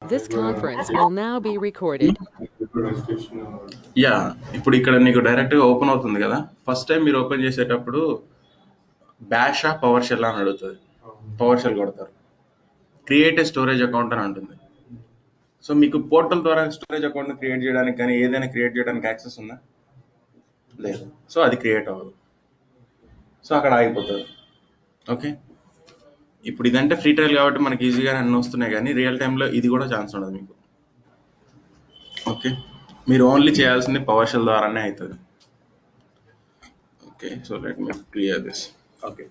This conference will now be recorded. Yeah ఇప్పుడు ఇక్కడ నీకు డైరెక్ట్గా ఓపెన్ అవుతుంది కదా. ఫస్ట్ టైం మీరు ఓపెన్ చేసేటప్పుడు బ్యాషా పవర్ షెల్ అని అడుగుతుంది. పవర్ షెల్ కొడతారు. క్రియేట్ ఏ స్టోరేజ్ అకౌంట్ అని ఉంటుంది. సో మీకు పోర్టల్ ద్వారా స్టోరేజ్ అకౌంట్ క్రియేట్ చేయడానికి కానీ ఏదైనా క్రియేట్ చేయడానికి యాక్సెస్ ఉందా? లేదు. సో అది క్రియేట్ అవ్వదు. సో అక్కడ ఆగిపోతుంది. ఓకే, ఇప్పుడు ఇదంటే ఫ్రీ ట్రయల్ కాబట్టి మనకి ఈజీగా అన్నీ వస్తున్నాయి, కానీ రియల్ టైంలో ఇది కూడా ఛాన్స్ ఉండదు మీకు. ఓకే, మీరు ఓన్లీ చేయాల్సింది పవర్ షెల్ ద్వారానే అవుతుంది. Okay, so let me clear this. Okay,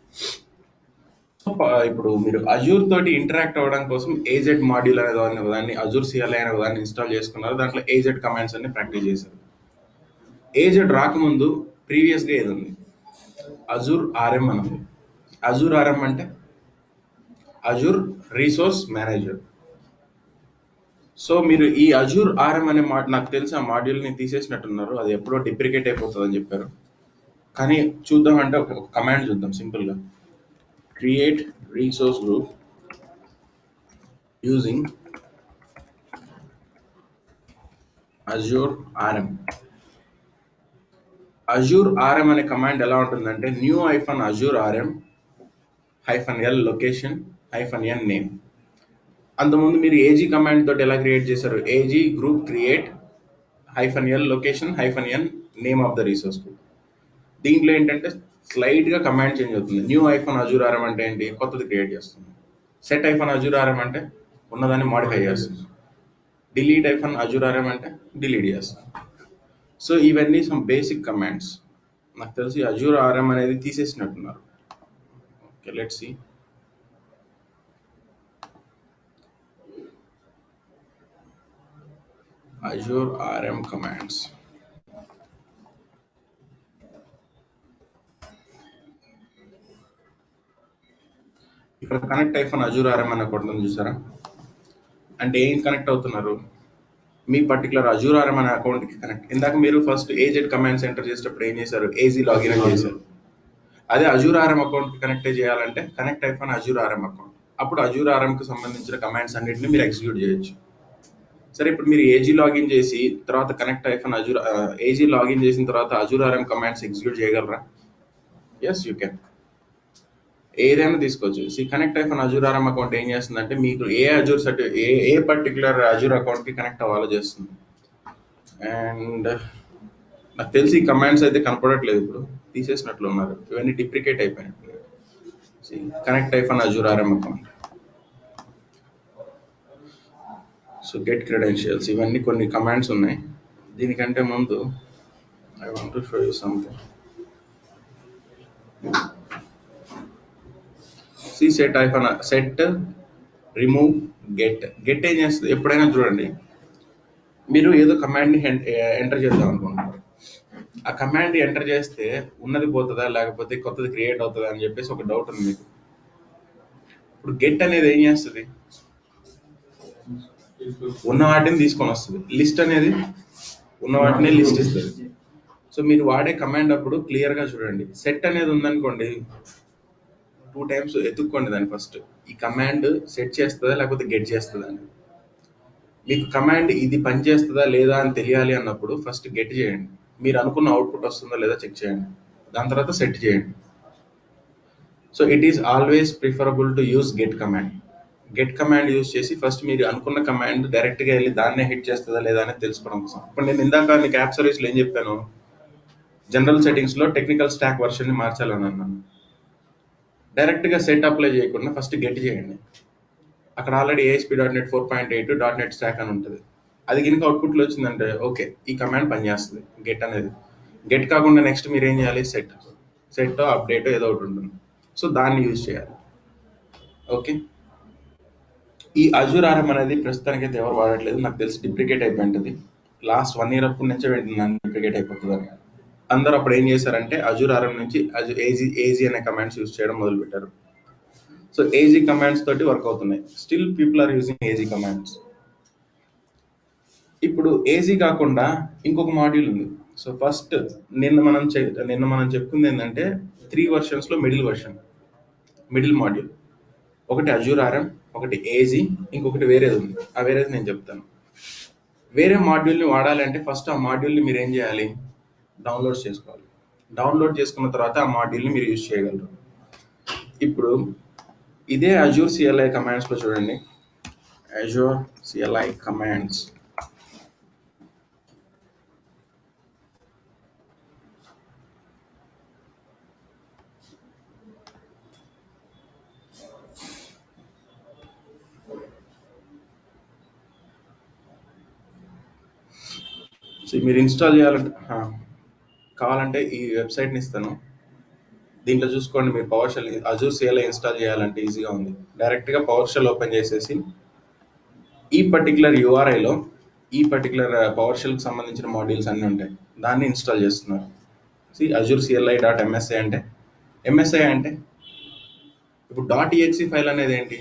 ఇప్పుడు మీరు అజూర్ తోటి ఇంటరాక్ట్ అవ్వడం కోసం ఏజెడ్ మాడ్యూల్ అనే దాన్ని అజూర్ సిఎల్ఐ అనే దాన్ని ఇన్స్టాల్ చేసుకున్నారు. దాంట్లో ఏజెడ్ కమాండ్స్ అన్ని ప్రాక్టీస్ చేశారు. ఏజెడ్ రాకముందు ప్రీవియస్గా ఏది ఉంది? అజూర్ ఆర్ఎం అని ఉంది. అజూర్ ఆర్ఎం అంటే అజూర్ రీసోర్స్ మేనేజర్. సో మీరు ఈ అజూర్ ఆర్ఎం అనే నాకు తెలిసి ఆ మాడ్యూల్ని తీసేసినట్టున్నారు. అది ఎప్పుడో డిప్రికేట్ అయిపోతుంది అని చెప్పారు. కానీ చూద్దాం అంటే ఒక కమాండ్ చూద్దాం సింపుల్గా. Create resource group using Azure RM. Azure RM అనే కమాండ్ ఎలా ఉంటుందంటే new -Azure RM -l location -n name. అంతకుముందు మీరు ఏజీ కమాండ్ తోటి ఎలా క్రియేట్ చేశారు? AZ group create -l location -n name of the resource group. దీంట్లో ఏంటంటే స్లైడ్ గా కమాండ్ చేంజ్ అవుతుంది. న్యూ -అజూర్ ఆర్ఎం అంటే ఏంటి? కొత్తది క్రియేట్ చేస్తుంది. సెట్ -అజూర్ ఆర్ఎం అంటే ఉన్నదాన్ని మాడిఫై చేస్తుంది. డిలీట్ -అజూర్ ఆర్ఎం అంటే డిలీట్ చేస్తుంది. సో ఇవన్నీ సమ్ బేసిక్ కమాండ్స్. నాకు తెలిసి అజూర్ ఆర్ఎం అనేది తీసేసినట్టున్నారు. Okay, let's see. Azure RM commands. ఇక్కడ కనెక్ట్ -అజూర్ ఆర్ఎం అనే కొడుతుంది చూసారా? అంటే ఏం కనెక్ట్ అవుతున్నారు? మీ పర్టికులర్ అజూర్ ఆర్ఎం అనే అకౌంట్కి కనెక్ట్. ఇందాక మీరు ఫస్ట్ ఏజెడ్ కమాండ్స్ ఎంటర్ చేసేటప్పుడు ఏం చేశారు? ఏజీ లాగిన్ అని చేశారు. అదే అజూర్ ఆర్ఎం అకౌంట్కి కనెక్ట్ చేయాలంటే కనెక్ట్ -అజూర్ ఆర్ఎం అకౌంట్. అప్పుడు అజూర్ ఆర్ఎంకి సంబంధించిన కమాండ్స్ అన్నింటినీ మీరు ఎగ్జిక్యూట్ చేయొచ్చు. సరే, ఇప్పుడు మీరు ఏజీ లాగిన్ చేసి తర్వాత కనెక్ట్ -అజూర్ ఏజీ లాగిన్ చేసిన తర్వాత అజూర్ ఆర్ఎం కమాండ్స్ ఎగ్జిక్యూట్ చేయగలరా? Yes, you can. ఏదైనా తీసుకోవచ్చు. కనెక్ట్ -అజూర్ ఆర్ఎం అకౌంట్ ఏం చేస్తుందంటే మీకు ఏ అజూర్ ఏ పర్టికులర్ అజూర్ అకౌంట్కి కనెక్ట్ అవ్వాలో చేస్తుంది. అండ్ నాకు తెలిసి ఈ కమాండ్స్ అయితే కనపడట్లేదు, ఇప్పుడు తీసేసినట్లు ఉన్నారు. ఇవన్నీ డిప్రికేట్ అయిపోయినట్టు. Connect -Azure RM account. So get credentials, ఇవన్నీ కొన్ని కమాండ్స్ ఉన్నాయి. దీనికంటే ముందు I want to show you something. Set remove get ఏం చేస్తుంది? ఎప్పుడైనా చూడండి, మీరు ఏదో కమాండ్ని ఎంటర్ చేద్దాం అనుకుంటున్నారు. ఆ కమాండ్ ఎంటర్ చేస్తే ఉన్నది పోతుందా లేకపోతే కొత్తది క్రియేట్ అవుతుందా అని చెప్పేసి ఒక డౌట్ ఉంది మీకు. ఇప్పుడు గెట్ అనేది ఏం చేస్తుంది? ఉన్న వాటిని తీసుకొని వస్తుంది. లిస్ట్ అనేది ఉన్న వాటిని లిస్ట్ ఇస్తుంది. సో మీరు వాడే కమాండ్ అప్పుడు క్లియర్గా చూడండి. సెట్ అనేది ఉందనుకోండి, 2 టైమ్స్ ఎత్తుక్కోండి దాన్ని. ఫస్ట్ ఈ కమాండ్ సెట్ చేస్తుందా లేకపోతే గెట్ చేస్తుందా అని. మీకు కమాండ్ ఇది పని చేస్తుందా లేదా అని తెలియాలి అన్నప్పుడు ఫస్ట్ గెట్ చేయండి. మీరు అనుకున్న అవుట్పుట్ వస్తుందా లేదా చెక్ చేయండి. దాని తర్వాత సెట్ చేయండి. So it is always preferable to use get command. Get command use చేసి ఫస్ట్ మీరు అనుకున్న కమాండ్ డైరెక్ట్గా వెళ్ళి దాన్నే హిట్ చేస్తుందా లేదా అనేది తెలుసుకోవడం కోసం. ఇప్పుడు నేను ఇందాక మీకు యాప్ సర్వీస్లో ఏం చెప్పాను? జనరల్ సెట్టింగ్స్లో టెక్నికల్ స్టాక్ వర్షన్ని మార్చాలని అన్నాను. డైరెక్ట్గా సెట్ అప్లై చేయకుండా ఫస్ట్ గెట్ చేయండి. అక్కడ ఆల్రెడీ ASP.NET 4.8 .NET స్టాక్ అని ఉంటుంది. అది కనుక అవుట్పుట్లో వచ్చిందంటే ఓకే, ఈ కమాండ్ పనిచేస్తుంది గెట్ అనేది. గెట్ కాకుండా నెక్స్ట్ మీరు ఏం చేయాలి? సెట్ అప్డేట్ ఏదో ఒకటి ఉంటుంది. సో దాన్ని యూజ్ చేయాలి. ఓకే, ఈ అజూర్ ఆర్ఎం అనేది ప్రస్తుతానికి అయితే ఎవరు వాడట్లేదు. నాకు తెలిసి డిప్రికేట్ అయిపోయింటుంది. లాస్ట్ 1 year అప్పటి నుంచే వింటున్నాను డిప్రికేట్ అయిపోతుందని. అందరూ అప్పుడు ఏం చేశారంటే అజూర్ ఆర్ఎం నుంచి ఏజీ అనే కమాండ్స్ యూజ్ చేయడం మొదలుపెట్టారు. సో ఏజీ కమాండ్స్ తోటి వర్క్ అవుతున్నాయి. Still people are using AZ commands. ఇప్పుడు ఏజీ కాకుండా ఇంకొక మాడ్యూల్ ఉంది. సో ఫస్ట్ నిన్న మనం చెప్పుకుంది ఏంటంటే 3 versions లో మిడిల్ మాడ్యూల్. ఒకటి అజూర్ ఆర్ఎం, ఒకటి ఏజీ, ఇంకొకటి వేరేది ఉంది. ఆ వేరేది నేను చెప్తాను. వేరే మాడ్యూల్ని వాడాలి అంటే ఫస్ట్ ఆ మాడ్యూల్ని మీరు ఏం చేయాలి, డౌన్లోడ్ చేసుకోవాలి. డౌన్లోడ్ చేసుకున్న తర్వాత ఆ మాడ్యూల్ని మీరు యూజ్ చేయగలరు. ఇప్పుడు ఇదే అజూర్ సిఎల్ఐ కమాండ్స్లో చూడండి, అజూర్ సిఎల్ఐ కమాండ్స్. సో మీరు ఇన్స్టాల్ చేయాలంటే కావాలంటే ఈ వెబ్సైట్ని ఇస్తాను, దీంట్లో చూసుకోండి. మీరు PowerShell Azure CLI install చేయాలంటే ఈజీగా ఉంది. డైరెక్ట్గా పవర్ షెల్ ఓపెన్ చేసేసి ఈ పర్టికులర్ యూఆర్ఐలో ఈ పర్టికులర్ పవర్ షెల్కి సంబంధించిన మాడ్యూల్స్ అన్నీ ఉంటాయి, దాన్ని ఇన్స్టాల్ చేస్తున్నారు. అజూర్ సిఎల్ఐ డాట్ ఎంఎస్ఐ అంటే, ఎంఎస్ఐ అంటే ఇప్పుడు డాట్ ఈఎక్సీ ఫైల్ అనేది ఏంటి,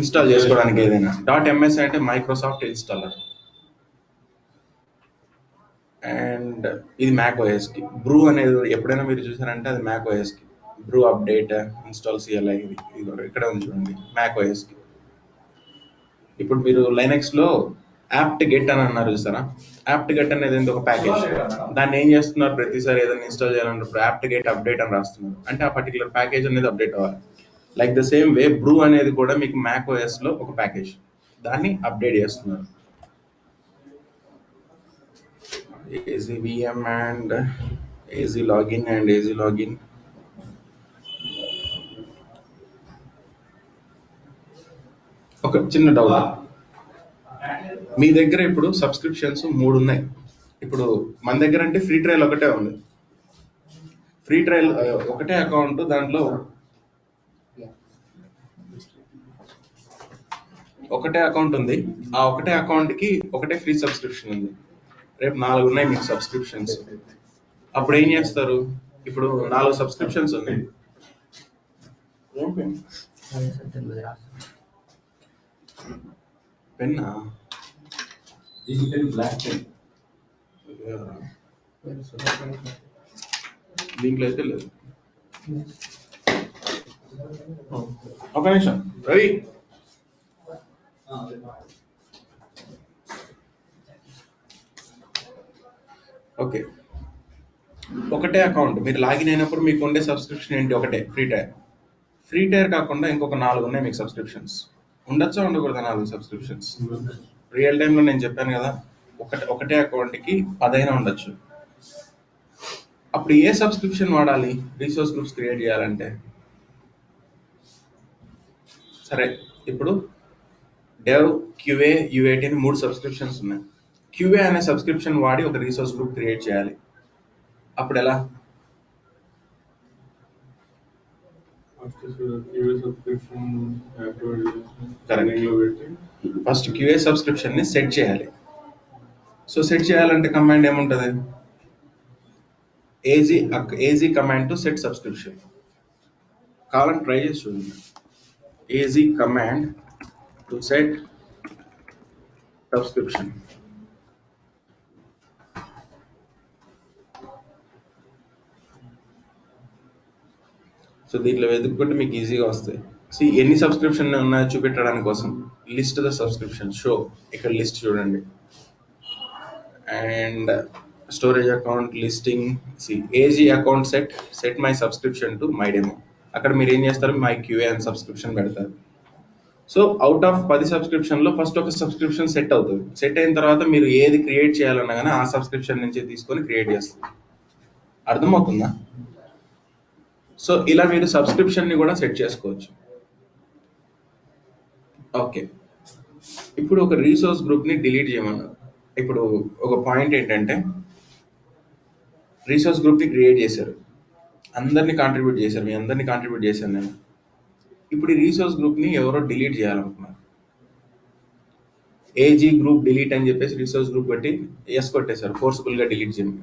ఇన్స్టాల్ చేసుకోవడానికి ఏదైనా. డాట్ ఎంఎస్ఐ అంటే మైక్రోసాఫ్ట్ ఇన్స్టాలర్. అండ్ ఇది మ్యాక్ ఓఎస్కి. బ్రూ అనేది ఎప్పుడైనా మీరు చూసారంటే అది మ్యాక్ ఓఎస్కి. బ్రూ అప్డేట్ ఇన్స్టాల్ సిఎల్ఐ, ఇది ఇక్కడ ఉంది చూడండి, మ్యాక్ ఓఎస్కి. ఇప్పుడు మీరు లైనక్స్లో యాప్ట్ గెట్ అని అన్నారు చూసారా, యాప్ట్ గెట్ అనేది ఏంటి, ఒక ప్యాకేజ్. దాన్ని ఏం చేస్తున్నారు, ప్రతిసారి ఏదైనా ఇన్స్టాల్ చేయాలన్నప్పుడు యాప్ట్ గెట్ అప్డేట్ అని రాస్తున్నారు, అంటే ఆ పర్టికులర్ ప్యాకేజ్ అనేది అప్డేట్ అవ్వాలి. Like the same way Bru అనేది కూడా మీకు మ్యాక్ ఓఎస్లో ఒక ప్యాకేజ్, దాన్ని అప్డేట్ చేస్తున్నారు. AZ VM and AZ login and AZ login. ఒక చిన్న డౌట్, మీ దగ్గర ఇప్పుడు సబ్స్క్రిప్షన్స్ 3 ఉన్నాయి. ఇప్పుడు మన దగ్గర అంటే ఫ్రీ ట్రయల్ ఒకటే ఉంది. ఫ్రీ ట్రయల్ ఒకటే అకౌంట్, దాంట్లో ఒకటే అకౌంట్ ఉంది. ఆ ఒకటే అకౌంట్కి ఒకటే ఫ్రీ సబ్స్క్రిప్షన్ ఉంది. రేపు 4 ఉన్నాయి మీకు సబ్స్క్రిప్షన్స్. అప్పుడు ఏం చేస్తారు, ఇప్పుడు 4 సబ్స్క్రిప్షన్స్ ఉన్నాయి. పెన్నా బ్లాక్ పెన్ దీంట్లో అయితే లేదు. ఒక నిమిషం రవి. ఓకే, ఒకటే అకౌంట్ మీరు లాగిన్ అయినప్పుడు మీకు ఉండే సబ్స్క్రిప్షన్ ఏంటి, ఒకటే ఫ్రీ టైర్. ఫ్రీ టైర్ కాకుండా ఇంకొక 4 ఉన్నాయి మీకు సబ్స్క్రిప్షన్స్. ఉండొచ్చా ఉండకూడదా 4 సబ్స్క్రిప్షన్స్? రియల్ టైంలో నేను చెప్పాను కదా, ఒకటే అకౌంట్కి 10 ఉండొచ్చు. అప్పుడు ఏ సబ్స్క్రిప్షన్ వాడాలి రీసోర్స్ గ్రూప్స్ క్రియేట్ చేయాలంటే? సరే, ఇప్పుడు డెవ్, క్యూఏ, యూఏటీ అని 3 సబ్స్క్రిప్షన్స్ ఉన్నాయి. క్యూఏ అనే సబ్స్క్రిప్షన్ వాడి ఒక రీసోర్స్ గ్రూప్ క్రియేట్ చేయాలి. అప్పుడు ఎలా? ఫస్ట్ క్యూఏ సబ్స్క్రిప్షన్ ని సెట్ చేయాలి. సో సెట్ చేయాలంటే కమాండ్ ఏముంటది, AZ command to set subscription. కావాలని ట్రై చేసి చూడండి, AZ command to set subscription. So దీంట్లో వెతుక్కుంటే మీకు ఈజీగా వస్తాయి. ఎన్ని సబ్స్క్రిప్షన్ ఉన్నాయో చూపెట్టడానికి కోసం లిస్ట్ ద సబ్స్క్రిప్షన్ షో, ఇక్కడ లిస్ట్ చూడండి. And storage account listing, AG account set my subscription to my demo. అక్కడ మీరు ఏం చేస్తారు, మై క్యూఏ అని సబ్స్క్రిప్షన్ పెడతారు. సో అవుట్ ఆఫ్ 10 సబ్స్క్రిప్షన్లో ఫస్ట్ ఒక సబ్స్క్రిప్షన్ సెట్ అవుతుంది. సెట్ అయిన తర్వాత మీరు ఏది క్రియేట్ చేయాలన్నా కానీ ఆ సబ్స్క్రిప్షన్ నుంచి తీసుకొని క్రియేట్ చేస్తారు. అర్థమవుతుందా? సో ఇలా మీరు సబ్స్క్రిప్షన్ ని కూడా సెట్ చేసుకోవచ్చు. ఓకే, ఇప్పుడు ఒక రీసోర్స్ గ్రూప్ ని డిలీట్ చేయమన్నారు. ఇప్పుడు ఒక పాయింట్ ఏంటంటే, రీసోర్స్ గ్రూప్ ని క్రియేట్ చేశారు, అందరినీ కాంట్రిబ్యూట్ చేశారు, మీ అందరినీ కాంట్రిబ్యూట్ చేశాను నేను. ఇప్పుడు ఈ రీసోర్స్ గ్రూప్ ని ఎవరో డిలీట్ చేయాలనుకున్నారు. ఏజీ గ్రూప్ డిలీట్ అని చెప్పేసి రీసోర్స్ గ్రూప్ బట్టి ఎస్ కొట్టేశారు, ఫోర్స్ఫుల్ గా డిలీట్ చేయండి.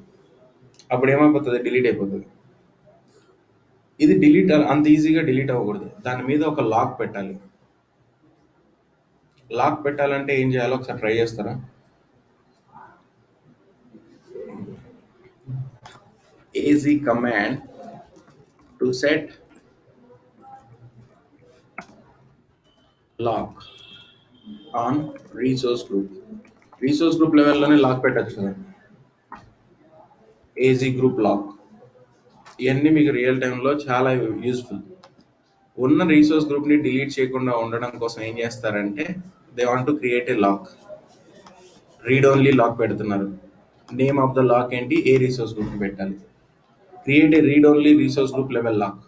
అప్పుడు ఏమైపోతుంది, డిలీట్ అయిపోతుంది. ఇది డిలీట్ అంత ఈజీగా డిలీట్ అవ్వకూడదు, దాని మీద ఒక లాక్ పెట్టాలి. లాక్ పెట్టాలంటే ఏం చేయాలో ఒకసారి ట్రై చేస్తారా? AZ command to set lock on resource group లెవెల్లోనే లాక్ పెట్టచ్చు కదా, ఏజీ గ్రూప్ లాక్. ఇవన్నీ మీకు రియల్ టైంలో చాలా యూస్ఫుల్. ఉన్న రీసోర్స్ గ్రూప్ని డిలీట్ చేయకుండా ఉండడం కోసం ఏం చేస్తారంటే they want to create a lock, read only lock పెడుతున్నారు. నేమ్ ఆఫ్ ద లాక్ ఏంటి, ఏ రీసోర్స్ గ్రూప్ పెట్టాలి, create a read only resource group level lock.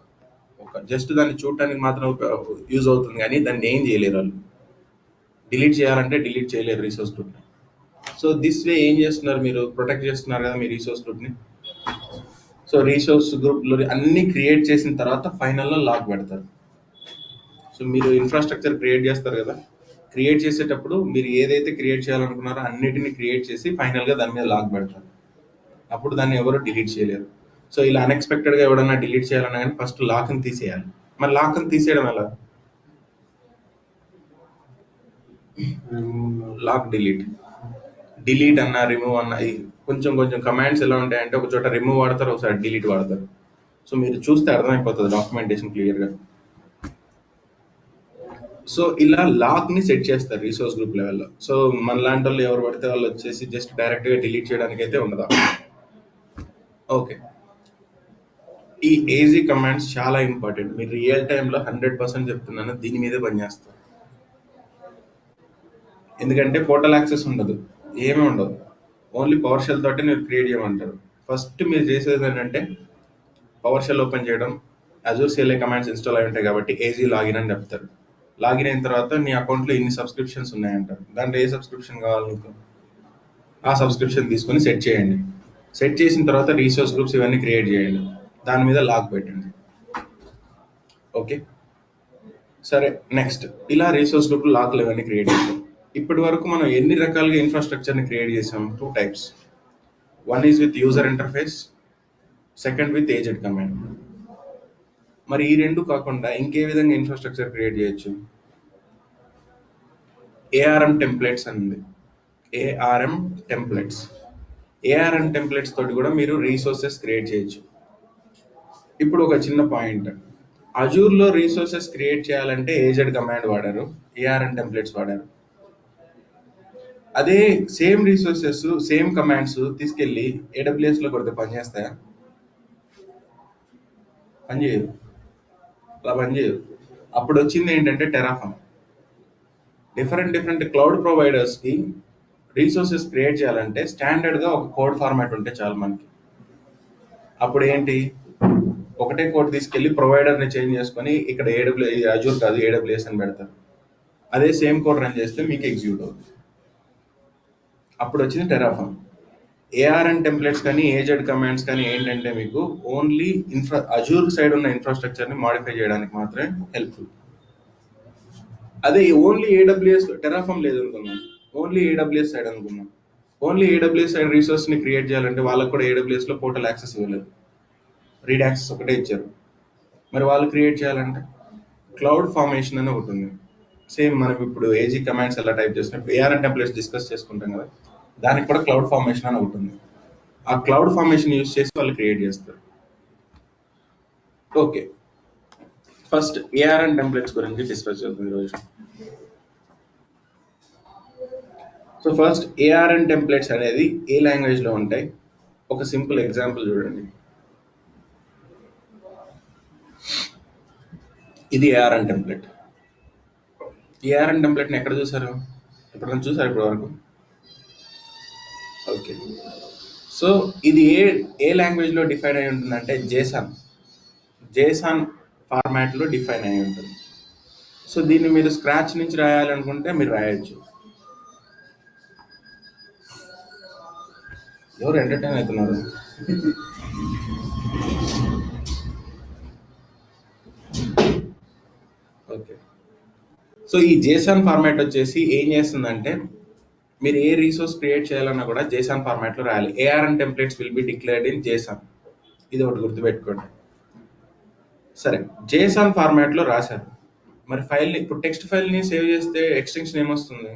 ఒక జస్ట్ దాన్ని చూడటానికి మాత్రం యూజ్ అవుతుంది కానీ దాన్ని ఏం చేయలేరు వాళ్ళు. డిలీట్ చేయాలంటే డిలీట్ చేయలేరు రీసోర్స్ గ్రూప్ని. సో దిస్ వే ఏం చేస్తున్నారు, మీరు ప్రొటెక్ట్ చేస్తున్నారు కదా మీ రీసోర్స్ గ్రూప్ని. సో రీసోర్స్ గ్రూప్లో అన్ని క్రియేట్ చేసిన తర్వాత ఫైనల్లో లాక్ పెడతారు. సో మీరు ఇన్ఫ్రాస్ట్రక్చర్ క్రియేట్ చేస్తారు కదా, క్రియేట్ చేసేటప్పుడు మీరు ఏదైతే క్రియేట్ చేయాలనుకున్నారో అన్నిటిని క్రియేట్ చేసి ఫైనల్గా దాని మీద లాక్ పెడతారు. అప్పుడు దాన్ని ఎవరు డిలీట్ చేయలేరు. సో ఇలా అన్ఎక్స్పెక్టెడ్గా ఎవడన్నా డిలీట్ చేయాలన్నా కానీ ఫస్ట్ లాక్ని తీసేయాలి. మరి లాక్ని తీసేయడం ఎలా, లాక్ డిలీట్ అన్న రిమూవ్ అన్న కొంచెం కొంచెం కమాండ్స్ ఎలా ఉంటాయంటే ఒక చోట రిమూవ్ వాడతారు, ఒకసారి డిలీట్ వాడతారు. సో మీరు చూస్తే అర్థమైపోతుంది డాక్యుమెంటేషన్ క్లియర్గా. సో ఇలా లాక్ ని సెట్ చేస్తారు రీసోర్స్ గ్రూప్ లెవెల్లో. సో మన లాంటి వాళ్ళు ఎవరు పడితే వాళ్ళు వచ్చేసి జస్ట్ డైరెక్ట్ గా డిలీట్ చేయడానికి అయితే ఉండదు. ఓకే, ఈ ఏజీ కమాండ్స్ చాలా ఇంపార్టెంట్. మీరు రియల్ టైంలో 100% చెప్తున్నాను, దీని మీదే పనిచేస్తారు. ఎందుకంటే పోర్టల్ యాక్సెస్ ఉండదు, ఏమీ ఉండదు, ఓన్లీ పవర్ షెల్ తోటి మీరు క్రియేట్ చేయమంటారు. ఫస్ట్ మీరు చేసేది ఏంటంటే పవర్ షెల్ ఓపెన్ చేయడం, అజూర్ సిఎల్ఐ కమాండ్స్ ఇన్స్టాల్ అయి ఉంటాయి కాబట్టి ఏజీ లాగిన్ అని చెప్తారు. లాగిన్ అయిన తర్వాత నీ అకౌంట్లో ఇన్ని సబ్స్క్రిప్షన్స్ ఉన్నాయంటారు. దాంట్లో ఏ సబ్స్క్రిప్షన్ కావాలి మీకు, ఆ సబ్స్క్రిప్షన్ తీసుకొని సెట్ చేయండి. సెట్ చేసిన తర్వాత రీసోర్స్ గ్రూప్స్ ఇవన్నీ క్రియేట్ చేయండి, దాని మీద లాక్ పెట్టండి. ఓకే సరే, నెక్స్ట్ ఇలా రీసోర్స్ గ్రూప్ లాక్లు ఇవన్నీ క్రియేట్ చేస్తాం. ఇప్పటి వరకు మనం ఎన్ని రకాలుగా ఇన్ఫ్రాస్ట్రక్చర్ని క్రియేట్ చేసాం, 2 types. One is with user interface, second with AZ command. మరి ఈ రెండు కాకుండా ఇంకే విధంగా ఇన్ఫ్రాస్ట్రక్చర్ క్రియేట్ చేయొచ్చు, ఏఆర్ఎం టెంప్లెట్స్ అని ఉంది. ఏఆర్ఎం టెంప్లెట్స్ తోటి కూడా మీరు రీసోర్సెస్ క్రియేట్ చేయొచ్చు. ఇప్పుడు ఒక చిన్న పాయింట్, అజూర్లో రీసోర్సెస్ క్రియేట్ చేయాలంటే ఏజెడ్ కమాండ్ వాడారు, ఏఆర్ఎం టెంప్లెట్స్ వాడారు. అదే సేమ్ రీసోర్సెస్ సేమ్ కమాండ్స్ తీసుకెళ్ళి ఏడబ్ల్యూఎస్ లో కొడితే పనిచేస్తాయా, పనిచేయదు, అలా పనిచేయదు. అప్పుడు వచ్చింది ఏంటంటే టెరాఫామ్. డిఫరెంట్ క్లౌడ్ ప్రొవైడర్స్ కి రీసోర్సెస్ క్రియేట్ చేయాలంటే స్టాండర్డ్ గా ఒక కోడ్ ఫార్మాట్ ఉంటే చాలు మనకి. అప్పుడు ఏంటి, ఒకటే కోడ్ తీసుకెళ్లి ప్రొవైడర్ ని చేంజ్ చేసుకొని ఇక్కడ అజూర్ కాదు ఏడబ్ల్యూఎస్ అని పెడతారు. అదే సేమ్ కోడ్ రన్ చేస్తే మీకు ఎగ్జిక్యూట్ అవుతుంది. అప్పుడు వచ్చింది టెరాఫామ్. ఏఆర్ఎన్ టెంప్లెట్స్ కానీ ఏజెడ్ కమాండ్స్ కానీ ఏంటంటే మీకు ఓన్లీ అజూర్ సైడ్ ఉన్న ఇన్ఫ్రాస్ట్రక్చర్ ని మాడిఫై చేయడానికి మాత్రమే హెల్ప్ఫుల్. అదే ఓన్లీ ఏడబ్ల్యూఎస్ టెరాఫామ్ లేదు అనుకున్నాం, ఓన్లీ ఏడబ్ల్యూఎస్ సైడ్ అనుకున్నాం. ఓన్లీ ఏడబ్ల్యూఎస్ సైడ్ రీసోర్స్ ని క్రియేట్ చేయాలంటే వాళ్ళకు కూడా ఏడబ్ల్యూఎస్ లో పోర్టల్ యాక్సెస్ ఇవ్వలేదు, రీడ్ యాక్సెస్ ఒకటే ఇచ్చారు. మరి వాళ్ళు క్రియేట్ చేయాలంటే క్లౌడ్ ఫార్మేషన్ అని ఒకటి ఉంది. సేమ్ మనం ఇప్పుడు ఏజీ కమాండ్స్ ఎలా టైప్ చేసినప్పుడు ఏఆర్ఎన్ టెంప్లెట్స్ డిస్కస్ చేసుకుంటాం కదా, దానికి కూడా క్లౌడ్ ఫార్మేషన్ అని ఒకటి ఉంది. ఆ క్లౌడ్ ఫార్మేషన్ యూజ్ చేసి వాళ్ళు క్రియేట్ చేస్తారు. ఓకే, ఫస్ట్ ఏఆర్ఎన్ టెంప్లెట్స్ గురించి డిస్కస్ చేద్దాం ఈరోజు. సో ఫస్ట్ ఏఆర్ఎన్ టెంప్లెట్స్ అనేది ఏ లాంగ్వేజ్ లో ఉంటాయి, ఒక సింపుల్ ఎగ్జాంపుల్ చూడండి. ఇది ఏఆర్ఎన్ టెంప్లెట్. ఏఆర్ఎన్ టెంప్లెట్ ని ఎక్కడ చూసారు, ఎప్పుడైనా చూసారు ఇప్పటి వరకు? ఓకే, సో ఇది ఏ లాంగ్వేజ్ లో డిఫైన్ అయి ఉంటుందంటే జేసాన్ ఫార్మాట్ లో డిఫైన్ అయి ఉంటుంది. సో దీన్ని మీరు స్క్రాచ్ నుంచి రాయాలనుకుంటే మీరు రాయొచ్చు. ఎవరు ఎంటర్టైన్ అవుతున్నారు? ఓకే, సో ఈ జేసాన్ ఫార్మాట్ వచ్చేసి ఏం చేస్తుందంటే మీరు ఏ రీసోర్స్ క్రియేట్ చేయాలన్నా కూడా జేసాన్ ఫార్మాట్ లో రాయాలి. ARN templates will be declared in జేసాన్, ఇది ఒకటి గుర్తుపెట్టుకోండి. సరే, జేసాన్ ఫార్మాట్ లో రాశారు. మరి ఫైల్ ని ఇప్పుడు టెక్స్ట్ ఫైల్ ని సేవ్ చేస్తే ఎక్స్టెన్షన్ ఏమొస్తుంది,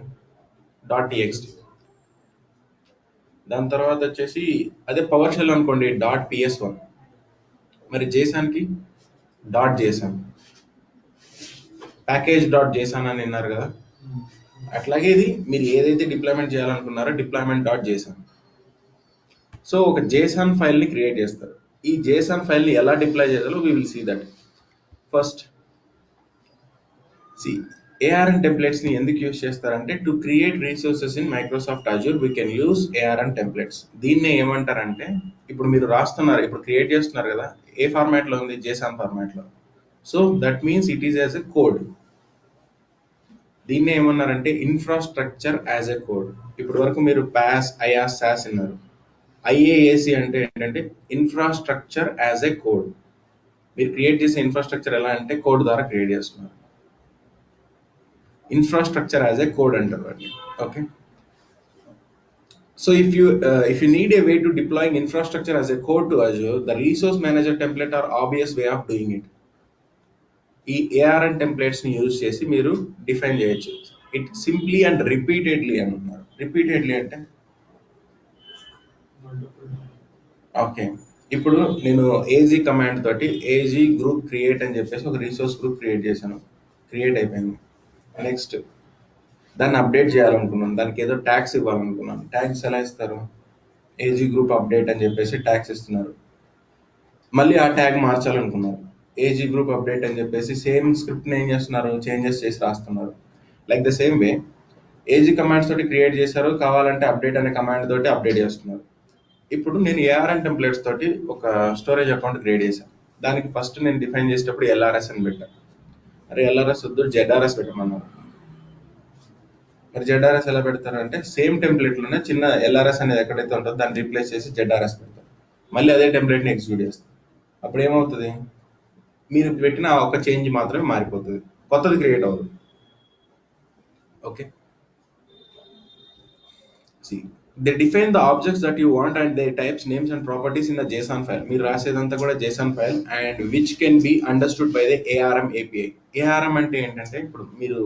.txt. దాని తర్వాత వచ్చేసి అదే పవర్ షెల్ అనుకోండి .ps1. మరి జేసాన్ కి .json. ప్యాకేజ్ డాట్ జేసన్ అని విన్నారు కదా, అట్లాగే ఇది మీరు ఏదైతే డిప్లాయ్మెంట్ చేయాలనుకున్నారో డిప్లాయ్మెంట్ డాట్ జేసన్. సో ఒక జేసన్ ఫైల్ని క్రియేట్ చేస్తారు. ఈ జేసన్ ఫైల్ని ఎలా డిప్లాయ్ చేయాలో we will see that. First see ARN templates ని ఎందుకు యూస్ చేస్తారంటే to create resources in Microsoft Azure we can use ARN templates. దీన్నే ఏమంటారంటే ఇప్పుడు మీరు రాస్తున్నారు, ఇప్పుడు క్రియేట్ చేస్తున్నారు కదా, ఏ ఫార్మాట్ లో ఉంది, జేసన్ ఫార్మాట్ లో. So that means it is as a code. దీన్నే ఏమన్నారంటే ఇన్ఫ్రాస్ట్రక్చర్ యాజ్ ఎ కోడ్. ఇప్పటి వరకు మీరు పాస్, ఐఆస్, సాస్ అన్నారు. IAAC అంటే ఏంటంటే ఇన్ఫ్రాస్ట్రక్చర్ యాజ్ ఎ కోడ్. మీరు క్రియేట్ చేసే ఇన్ఫ్రాస్ట్రక్చర్ ఎలా అంటే కోడ్ ద్వారా క్రియేట్ చేస్తున్నారు. ఇన్ఫ్రాస్ట్రక్చర్ యాజ్ ఎ కోడ్ అంటారు వాటిని. Okay, so if you need a way to deploying infrastructure as a code to Azure, the resource manager template are obvious way of doing it. ఈ ARN templates ని use చేసి మీరు define చేయొచ్చు. It simply and repeatedly అని ఉన్నారు. Repeatedly అంటే okay, ఇప్పుడు నేను ఏజీ కమాండ్ తోటి ఏజీ గ్రూప్ క్రియేట్ అని చెప్పేసి ఒక రిసోర్స్ గ్రూప్ క్రియేట్ చేశాను. క్రియేట్ అయిపోయింది. నెక్స్ట్ దాన్ని అప్డేట్ చేయాలనుకున్నాను, దానికి ఏదో ట్యాగ్స్ ఇవ్వాలనుకున్నాను. ట్యాగ్స్ ఎలా ఇస్తారు, ఏజీ గ్రూప్ అప్డేట్ అని చెప్పేసి ట్యాగ్స్ ఇస్తున్నారు. మళ్ళీ ఆ ట్యాగ్ మార్చాలనుకున్నారు, ఏజీ గ్రూప్ అప్డేట్ అని చెప్పేసి సేమ్ స్క్రిప్ట్ని ఏం చేస్తున్నారు, చేంజెస్ చేసి రాస్తున్నారు. Like the same way AG commands తోటి క్రియేట్ చేశారు, కావాలంటే అప్డేట్ అనే కమాండ్ తోటి అప్డేట్ చేస్తున్నారు. ఇప్పుడు నేను ARN టెంప్లెట్స్ తోటి ఒక స్టోరేజ్ అకౌంట్ క్రియేట్ చేశాను. దానికి ఫస్ట్ నేను డిఫైన్ చేసేటప్పుడు LRS అని పెట్టాను. అరే LRS వద్దు, ZRS పెట్టమన్నారు. మరి ZRS ఎలా పెడతారు అంటే సేమ్ టెంప్లెట్ లోనే చిన్న LRS అనేది ఎక్కడైతే ఉంటుందో దాన్ని రీప్లేస్ చేసి ZRS పెడతారు. మళ్ళీ అదే టెంప్లెట్ ని ఎగ్జిక్యూట్ చేస్తారు. అప్పుడు ఏమవుతుంది, మీరు పెట్టిన ఒక చేంజ్ మాత్రమే మారిపోతుంది, కొత్తది క్రియేట్ అవ్వదు. Okay, they define the objects that you want and their types, names and properties in the JSON file. మీరు రాసేదంతా కూడా JSON file and which can be understood by the ARM API. ARM అంటే ఏంటంటే ఇప్పుడు మీరు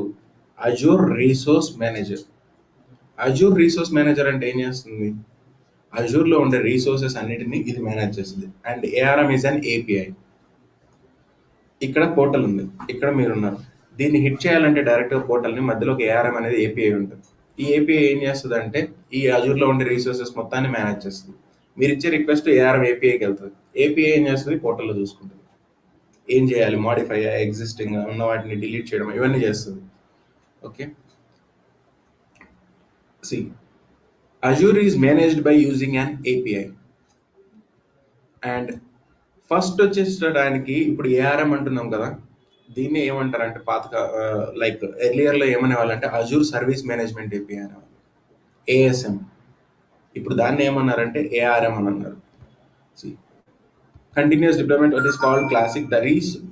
Azure Resource Manager. Azure Resource Manager అంటే ఏం చేస్తుంది, Azure లో ఉండే రిసోర్సెస్ అన్నిటిని ఇది మేనేజ్ చేస్తుంది. And ARM is an API. ఇక్కడ పోర్టల్ ఉంది, ఇక్కడ మీరున్నారు. దీన్ని హిట్ చేయాలంటే డైరెక్ట్గా పోర్టల్ని, మధ్యలో ఒక ARM అనేది API ఉంటుంది. ఈ API ఏం చేస్తుంది అంటే ఈ Azure లో ఉండే రిసోర్సెస్ మొత్తాన్ని మేనేజ్ చేస్తుంది. మీరు ఇచ్చే రిక్వెస్ట్ ARM APIకి వెళ్తుంది. API ఏం చేస్తుంది, పోర్టల్లో చూసుకుంటుంది. ఏం చేయాలి, మాడిఫై, ఎగ్జిస్టింగ్ ఉన్న వాటిని డిలీట్ చేయడం, ఇవన్నీ చేస్తుంది. Okay, see Azure is managed by using an API. And first వచ్చేసడానికి ఇప్పుడు ARM అంటున్నాం కదా, దీన్ని ఏమంటారంటే పాతగా లైక్ ఎర్లియర్ లో ఏమనే వాళ్ళంటే అజూర్ సర్వీస్ మేనేజ్మెంట్ API అనేవాళ్ళు, ASM. ఇప్పుడు దాన్ని ఏమన్నారంటే ARM అని అన్నారు. Continuous deployment what is called classic.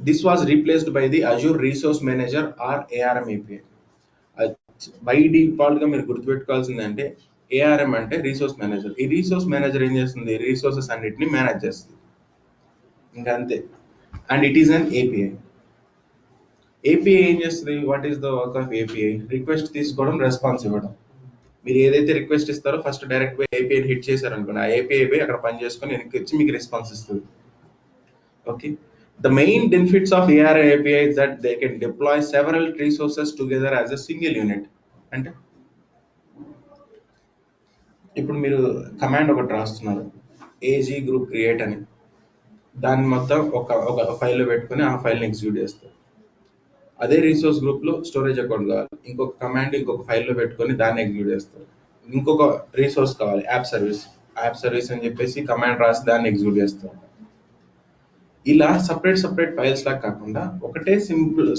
This was replaced by the Azure Resource Manager or ARM API. By default గా మీరు గుర్తుపెట్టుకోవాల్సింది అంటే ARM అంటే రిసోర్స్ మేనేజర్. ఈ రిసోర్స్ మేనేజర్ ఏం చేస్తుంది, రిసోర్సెస్ అన్నిటిని మేనేజ్ చేస్తుంది, ఇంకా అంతే. And it is an API. API ఏం చేస్తుంది, what is the work of API? Request తీసుకోవడం, రెస్పాన్స్ ఇవ్వడం. మీరు ఏదైతే రిక్వెస్ట్ ఇస్తారో ఫస్ట్ డైరెక్ట్ గా API హిట్ చేశారనుకోండి, ఆ API అక్కడ పని చేసుకొని వెనక్కి వచ్చి మీకు రెస్పాన్స్ ఇస్తుంది. Okay, the main benefits of ARM API is that they can deploy several resources together as a single unit. అంటే ఇప్పుడు మీరు కమాండ్ ఒకటి రాస్తున్నారు, ఏజీ గ్రూప్ క్రియేట్ అని, దాన్ని మొత్తం ఒక ఫైల్లో పెట్టుకొని ఆ ఫైల్ని ఎగ్జిక్యూట్ చేస్తారు. అదే రిసోర్స్ గ్రూప్ లో స్టోరేజ్ అకౌంట్ కావాలి, ఇంకొక కమాండ్ ఇంకొక ఫైల్లో పెట్టుకొని దాన్ని ఎగ్జిక్యూట్ చేస్తారు. ఇంకొక రిసోర్స్ కావాలి, యాప్ సర్వీస్ అని చెప్పేసి కమాండ్ రాసి దాన్ని ఎగ్జిక్యూట్ చేస్తారు. ఇలా సపరేట్ ఫైల్స్ లాగా కాకుండా ఒకటే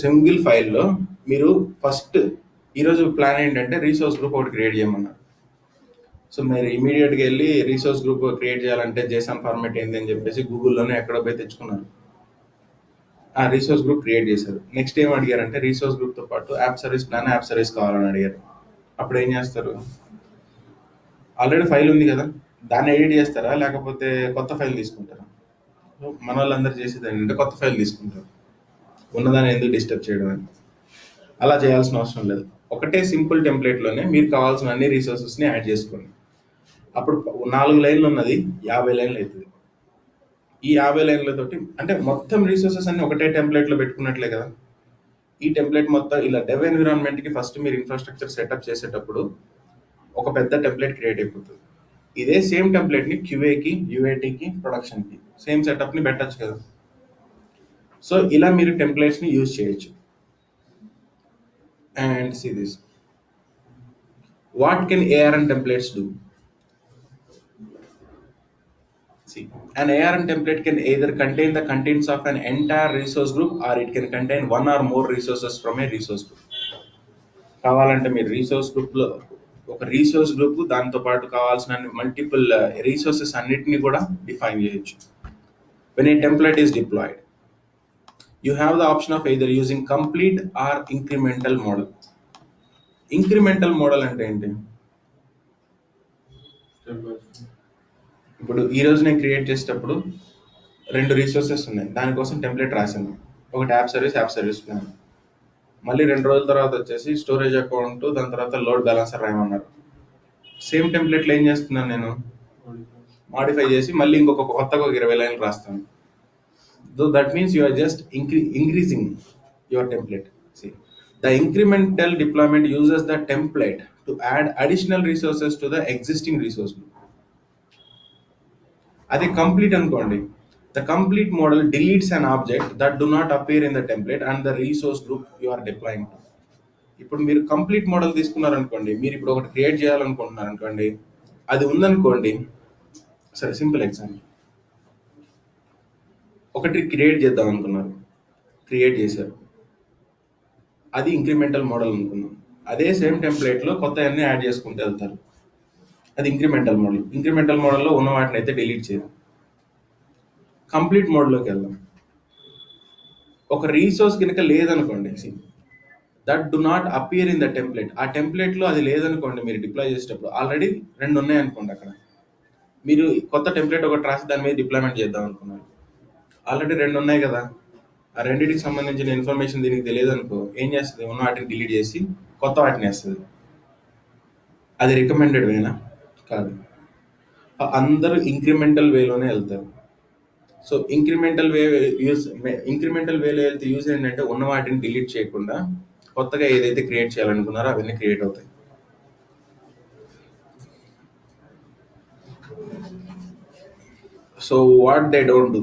సింగిల్ ఫైల్లో మీరు ఫస్ట్ ఈరోజు ప్లాన్ ఏంటంటే రిసోర్స్ గ్రూప్ ఒకటి క్రియేట్ చేయమన్నారు. సో మీరు ఇమీడియట్గా వెళ్ళి రిసోర్స్ గ్రూప్ క్రియేట్ చేయాలంటే JSON ఫార్మాట్ ఏంటి అని చెప్పేసి గూగుల్లోనే ఎక్కడో పోయి తెచ్చుకున్నారు. ఆ రిసోర్స్ గ్రూప్ క్రియేట్ చేశారు. నెక్స్ట్ ఏం అడిగారంటే రిసోర్స్ గ్రూప్ తో పాటు app service plan, app service కావాలని అడిగారు. అప్పుడు ఏం చేస్తారు, ఆల్రెడీ ఫైల్ ఉంది కదా, దాన్ని ఎడిట్ చేస్తారా లేకపోతే కొత్త ఫైల్ తీసుకుంటారా? మన వాళ్ళందరూ చేసేది ఏంటంటే కొత్త ఫైల్ తీసుకుంటారు, ఉన్నదాన్ని ఎందుకు డిస్టర్బ్ చేయడం అని. అలా చేయాల్సిన అవసరం లేదు. ఒకటే సింపుల్ టెంప్లెట్ లోనే మీరు కావాల్సిన అన్ని రిసోర్సెస్ ని యాడ్ చేసుకోండి. అప్పుడు 4 లైన్లు ఉన్నది 50 లైన్లు అవుతుంది. ఈ 50 లైన్లతోటి అంటే మొత్తం రిసోర్సెస్ అన్ని ఒకటే టెంప్లెట్ లో పెట్టుకున్నట్లే కదా. ఈ టెంప్లెట్ మొత్తం ఇలా డెవ్ ఎన్విరాన్మెంట్ కి ఫస్ట్ మీరు ఇన్ఫ్రాస్ట్రక్చర్ సెటప్ చేసేటప్పుడు ఒక పెద్ద టెంప్లెట్ క్రియేట్ అయిపోతుంది. ఇదే సేమ్ టెంప్లెట్ ని క్యూఏకి, యూఏటీకి, ప్రొడక్షన్ కి సేమ్ సెటప్ ని పెట్టచ్చు కదా. సో ఇలా మీరు టెంప్లెట్స్ ని యూజ్ చేయొచ్చు. And see this, what can ARN templates do? See, an ARN template can either contain the contents of an entire resource group or it can contain one or more resources from a resource group. కావాలంటే మీరు resource group లో ఒక resource group దాంతో పాటు కావాల్సిన multiple resources అన్నిటిని కూడా define చేయొచ్చు. When a template is deployed, you have the option of either using complete or incremental model. Incremental model అంటే ఏంటి? ఇప్పుడు ఈ రోజు నేను క్రియేట్ చేసేటప్పుడు 2 రీసోర్సెస్ ఉన్నాయి, దానికోసం టెంప్లెట్ రాశాను. ఒకటి యాప్ సర్వీస్ ప్లాన్. మళ్ళీ 2 రోజుల తర్వాత వచ్చేసి స్టోరేజ్ అకౌంట్, దాని తర్వాత లోడ్ బ్యాలెన్సర్ రాయమన్నారు. సేమ్ టెంప్లెట్లు ఏం చేస్తున్నాను నేను, మాడిఫై చేసి మళ్ళీ ఇంకొక కొత్తగా 20 లైన్లు రాస్తాను. So that means you are just increasing your template. The incremental deployment uses the template to add additional resources to the existing resource group. అది కంప్లీట్ అనుకోండి, the complete model deletes an object that do not appear in the template and the resource group you are deploying to. ఇప్పుడు మీరు complete model తీసుకున్నారనుకోండి, మీరు ఇప్పుడు ఒకటి create చేయాలనుకుంటున్నారు అనుకోండి, అది ఉందనుకోండి. సరే సింపుల్ ఎగ్జాంపుల్, ఒకటి క్రియేట్ చేద్దాం అనుకున్నారు, క్రియేట్ చేశారు, అది ఇంక్రిమెంటల్ మోడల్ అనుకున్నాం. అదే సేమ్ టెంప్లెట్ లో కొత్త అన్ని యాడ్ చేసుకుంటూ వెళ్తారు, అది ఇంక్రిమెంటల్ మోడల్. ఇంక్రిమెంటల్ మోడల్లో ఉన్న వాటిని అయితే డిలీట్ చేయదు. కంప్లీట్ మోడ్లోకి వెళ్దాం. ఒక రీసోర్స్ కనుక లేదనుకోండి, that do not appear in the template, ఆ టెంప్లెట్ లో అది లేదనుకోండి, మీరు డిప్లాయ్ చేసేటప్పుడు ఆల్రెడీ 2 ఉన్నాయి అనుకోండి, అక్కడ మీరు కొత్త టెంప్లెట్ ఒకటి రాసి దాని మీద డిప్లాయ్మెంట్ చేద్దాం అనుకున్నారు, ఆల్రెడీ 2 ఉన్నాయి కదా, ఆ రెండింటికి సంబంధించిన ఇన్ఫర్మేషన్ దీనికి తెలియదు అనుకో, ఏం చేస్తుంది, ఉన్న వాటిని డిలీట్ చేసి కొత్త వాటిని వేస్తుంది. అది రికమెండెడ్ వేనా? కాదు. అందరూ ఇంక్రిమెంటల్ వేలోనే వెళ్తారు. సో ఇంక్రిమెంటల్ వేలో వెళ్తే యూజ్ ఏంటంటే ఉన్న వాటిని డిలీట్ చేయకుండా కొత్తగా ఏదైతే క్రియేట్ చేయాలనుకున్నారో అవన్నీ క్రియేట్ అవుతాయి. So what they don't do,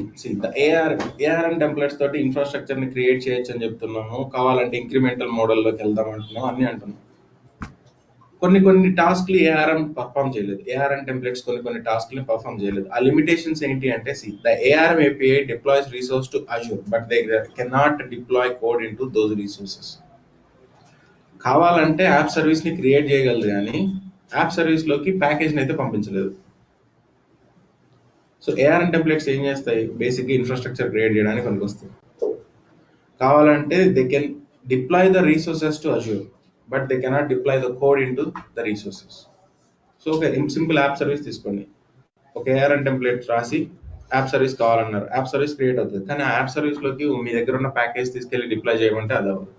ARN templates తోటి ఇన్ఫ్రాస్ట్రక్చర్ ని క్రియేట్ చేయొచ్చు అని చెప్తున్నాము. కావాలంటే ఇంక్రిమెంటల్ మోడల్లోకి వెళ్దాం అంటున్నాం, అన్ని అంటున్నాం. కొన్ని టాస్క్లు ARN పర్ఫామ్ చేయలేదు, ARN టెంప్లెట్స్ కొన్ని టాస్క్లు పర్ఫామ్ చేయలేదు. ఆ లిమిటేషన్స్ ఏంటి అంటే, the ARM API deploys resource to Azure but they cannot deploy code into those resources. కావాలంటే యాప్ సర్వీస్ ని క్రియేట్ చేయగలదు కానీ యాప్ సర్వీస్ లోకి ప్యాకేజ్ అయితే పంపించలేదు. సో ARN టెంప్లెట్స్ ఏం చేస్తాయి, బేసిక్గా ఇన్ఫ్రాస్ట్రక్చర్ క్రియేట్ చేయడానికి పనికొస్తాయి. కావాలంటే they can deploy the resources to Azure but they cannot deploy the code into the resources. So ఒక సింపుల్ యాప్ సర్వీస్ తీసుకోండి, ఒక ARN టెంప్లెట్ రాసి యాప్ సర్వీస్ కావాలన్నారు, యాప్ సర్వీస్ క్రియేట్ అవుతుంది. కానీ ఆ యాప్ సర్వీస్ లోకి మీ దగ్గర ఉన్న ప్యాకేజ్ తీసుకెళ్లి డిప్లాయ్ చేయమంటే అది అవ్వదు.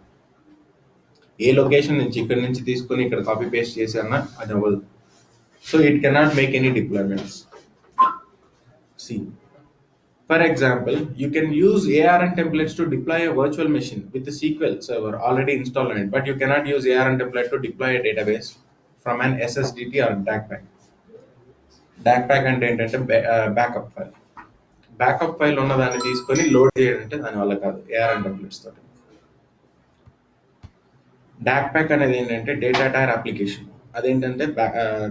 ఏ లొకేషన్ నుంచి ఇక్కడ నుంచి తీసుకొని ఇక్కడ కాపీ పేస్ట్ చేసి అన్నా అది అవ్వదు. So it cannot make any deployments. For example, you can use ARN templates to deploy a virtual machine with a SQL server already installed on it, but you cannot use ARN template to deploy a database from an SSDT or DACpack. DACpack అంటే ఏంటంటే backup file. Backup file ఉన్న దాన్ని తీసుకొని load చేయాలంటే దాని వల్ల కాదు ARN templates తోటి. DACpack అనేది ఏంటంటే డేటా టైర్ అప్లికేషన్. అదేంటంటే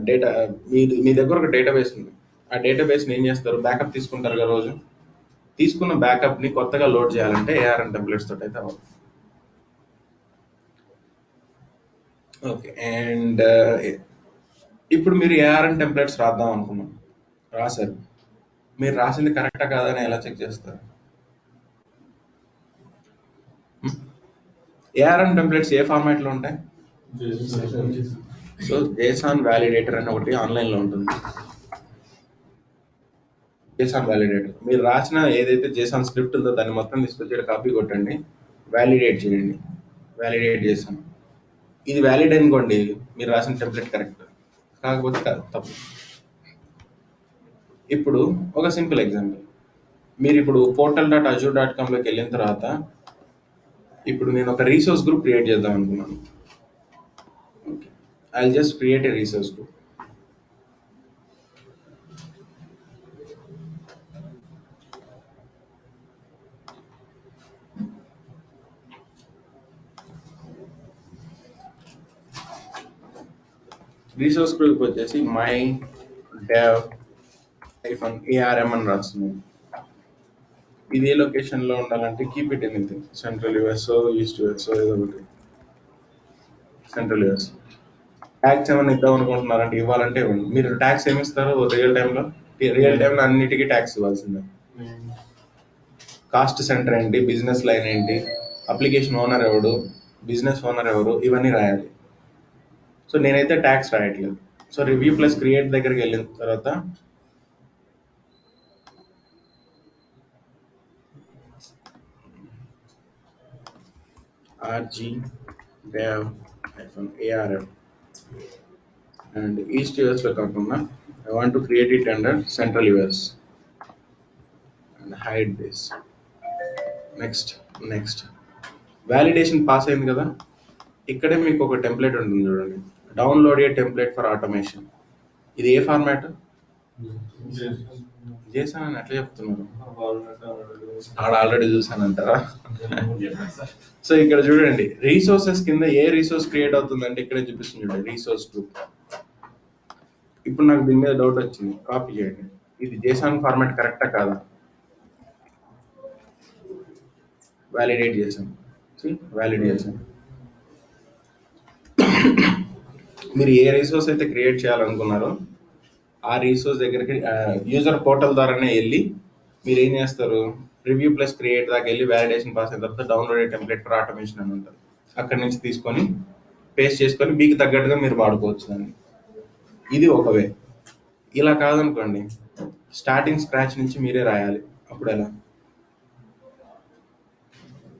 డేటా మీ దగ్గర ఒక డేటాబేస్ ఉంది, ఆ డేటాబేస్ని ఏం చేస్తారు, బ్యాకప్ తీసుకుంటారు కదా రోజు, తీసుకున్న బ్యాకప్ ని కొత్తగా లోడ్ చేయాలంటే ARN టెంప్లెట్స్ తోటి అయితే అవ్వదు. ఓకే, అండ్ ఇప్పుడు మీరు ARN టెంప్లెట్స్ రాద్దాం అనుకున్నాం, రాశారు, మీరు రాసింది కరెక్టా కాదని ఎలా చెక్ చేస్తారు? ARN టెంప్లెట్స్ ఏ ఫార్మాట్ లో ఉంటాయి? సో JSON వ్యాలిడేటర్ అని ఒకటి ఆన్లైన్ లో ఉంటుంది. JSON వ్యాలిడేటర్, మీరు రాసిన ఏదైతే JSON స్క్రిప్ట్ ఉందో దాన్ని మొత్తం తీసుకొచ్చి కాపీ కొట్టండి, వ్యాలిడేట్ చేయండి, వ్యాలిడేట్ చేసాం, ఇది వ్యాలిడ్ అనుకోండి, మీరు రాసిన టెంప్లెట్ కరెక్ట్, కాకపోతే తప్పు. ఇప్పుడు ఒక సింపుల్ ఎగ్జాంపుల్, మీరు ఇప్పుడు portal.azure.com లోకి వెళ్ళిన తర్వాత ఇప్పుడు నేను ఒక రీసోర్స్ గ్రూప్ క్రియేట్ చేద్దాం అనుకున్నాను. Okay, I just create a resource group. Resource group వచ్చేసి మై డెవ్ -arm అని రాస్తున్నాను. ఇది ఏ లొకేషన్ లో ఉండాలంటే keep it anything, central US, east US, ఏదో ఒకటి సెంట్రల్ యూఎస్. ట్యాక్స్ ఏమైనా ఇద్దాం అనుకుంటున్నారంటే ఇవ్వాలంటే ఇవ్వండి. మీరు ట్యాక్స్ ఏమి ఇస్తారు రియల్ టైంలో అన్నిటికీ ట్యాక్స్ ఇవ్వాల్సిందే. కాస్ట్ సెంటర్ ఏంటి, బిజినెస్ లైన్ ఏంటి, అప్లికేషన్ ఓనర్ ఎవడు, బిజినెస్ ఓనర్ ఎవరు, ఇవన్నీ రాయాలి. సో నేనైతే ట్యాక్స్ రాయట్లేదు. సో రివ్యూ ప్లస్ క్రియేట్ దగ్గరికి వెళ్ళిన తర్వాత rg dev -arm and east US లో కాకుండా I want to create it under central US and hide this. Next validation pass అయింది కదా. ఇక్కడే మీకు ఒక టెంప్లెట్ ఉంటుంది చూడండి, download a template for automation. ఇది ఏ ఫార్మాట్? చేశాను అని ఎట్లా చెప్తున్నారు? ఆల్రెడీ చూసానంటారా? సో ఇక్కడ చూడండి, రీసోర్సెస్ కింద ఏ రీసోర్స్ క్రియేట్ అవుతుందంటే ఇక్కడే చూపిస్తుంది చూడండి, రీసోర్స్ గ్రూప్. ఇప్పుడు నాకు దీని మీద డౌట్ వచ్చింది, కాపీ చేయండి. ఇది జేసాన్ ఫార్మాట్ కరెక్టా కాదా? వ్యాలిడేట్ చేశాను. వ్యాలిడ్ చేశాను. మీరు ఏ రీసోర్స్ అయితే క్రియేట్ చేయాలనుకున్నారో ఆ రీసోర్స్ దగ్గరికి యూజర్ పోర్టల్ ద్వారానే వెళ్ళి మీరు ఏం చేస్తారు, రివ్యూ ప్లస్ క్రియేట్ దాకా వెళ్ళి వ్యాలిడేషన్ పాస్ అయిన తర్వాత డౌన్లోడ్ టెంప్లెట్ ఫర్ ఆటోమేషన్ అని ఉంటుంది. అక్కడి నుంచి తీసుకొని పేస్ట్ చేసుకొని మీకు తగ్గట్టుగా మీరు వాడుకోవచ్చు దాన్ని. ఇది ఒక వే. ఇలా కాదనుకోండి, స్టార్టింగ్ స్క్రాచ్ నుంచి మీరే రాయాలి. అప్పుడు ఎలా?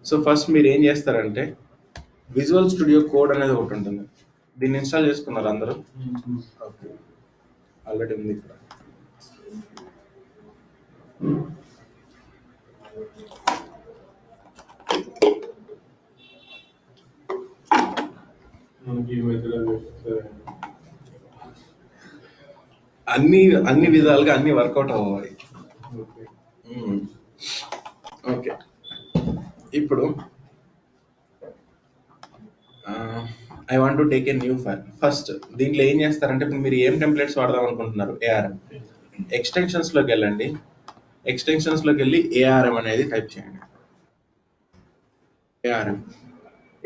సో ఫస్ట్ మీరు ఏం చేస్తారంటే విజువల్ స్టూడియో కోడ్ అనేది ఒకటి ఉంటుంది. దీన్ని ఇన్స్టాల్ చేసుకున్నారు అందరూ? ఓకే, ఆల్రెడీ ఉంది ఇక్కడ. అన్ని విధాలుగా అన్ని వర్కౌట్ అవ్వాలి. ఓకే, ఇప్పుడు I want to take a new file. First దీంట్లో ఏం చేస్తారంటే, ఇప్పుడు మీరు ఏం టెంప్లెట్స్ వాడదాం అనుకుంటున్నారు? ఏఆర్ఎం. ఎక్స్టెన్షన్స్ లోకి వెళ్ళండి. ఎక్స్టెన్షన్స్ లోకి వెళ్ళి ఏఆర్ఎం అనేది టైప్ చేయండి.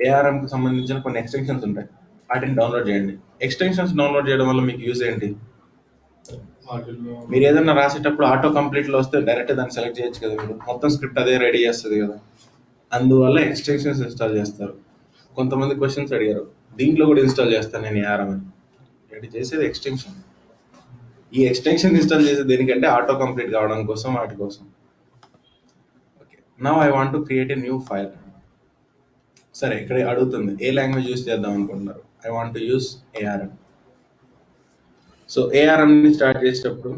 ఏఆర్ఎం కి సంబంధించిన కొన్ని ఎక్స్టెన్షన్స్ ఉంటాయి, వాటిని డౌన్లోడ్ చేయండి. ఎక్స్టెన్షన్స్ డౌన్లోడ్ చేయడం వల్ల మీకు యూజ్ ఏంటి? మీరు ఏదైనా రాసేటప్పుడు ఆటో కంప్లీట్ లో వస్తే డైరెక్ట్ దాన్ని సెలెక్ట్ చేయొచ్చు కదా, మీరు మొత్తం స్క్రిప్ట్ అదే రెడీ చేస్తుంది కదా. అందువల్ల ఎక్స్టెన్షన్స్ ఇన్స్టాల్ చేస్తారు. కొంతమంది క్వశ్చన్స్ అడిగారు, దీంట్లో కూడా ఇన్స్టాల్ చేస్తాను నేను ఏఆర్ఎం అని. రెడీ చేసేది ఎక్స్టెన్షన్. ఈ ఎక్స్టెన్షన్ ఇన్స్టాల్ చేసేది దేనికంటే ఆటో కంప్లీట్ కావడం కోసం, వాటి కోసం. Okay, now I want to create a new file. సరే, ఇక్కడ అడుగుతుంది ఏ లాంగ్వేజ్ యూస్ చేద్దాం అనుకుంటున్నారు. I want to use ARM. So ARM ని స్టార్ట్ చేసేటప్పుడు,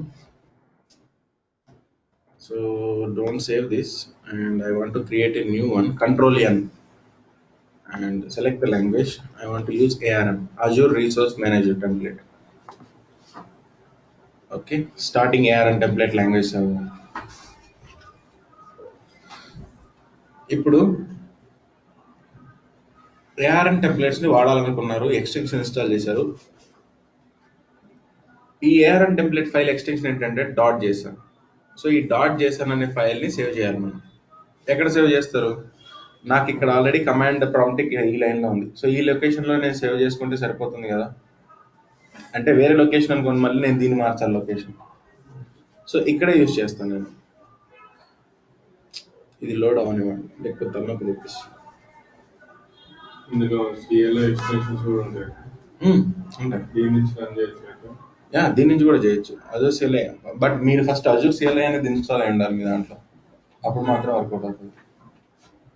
so don't save this and I want to create a new one. Control N and select the language. I want to use ARM, Azure Resource Manager template. Okay, starting ARM template language. ఇప్పుడు ARM templates ని వాడాలనుకున్నారు, extension install చేశారు. ఈ ARM template file extension ఏంటంటే .json. So ఈ .json అనే file ని save చేయాలి మనం. ఎక్కడ సేవ్ చేస్తారు? నాకు ఇక్కడ ఆల్రెడీ కమాండ్ ప్రాంప్ట్ ఈ లైన్ లో ఉంది. సో ఈ లొకేషన్ లో నేను సేవ్ చేసుకుంటే సరిపోతుంది కదా. అంటే వేరే లొకేషన్ అనుకోండి, మళ్ళీ నేను దీన్ని మార్చాలి లొకేషన్. సో ఇక్కడే యూజ్ చేస్తాను నేను. ఇది లోడ్ అవనివ్వండి, లేకపోతే తలనొప్పి తెప్పిస్తుంది. ఇందులో CLI ఎక్స్టెన్షన్స్ కూడా ఉంటాయి. దీని నుంచి రన్ చేయొచ్చు. దీని నుంచి కూడా చేయొచ్చు అజూర్ CLI. బట్ మీరు ఫస్ట్ అజూర్ CLI అనేది ఇన్స్టాల్ అయి ఉండాలి మీ దాంట్లో, అప్పుడు మాత్రం వర్కౌట్ అవుతుంది.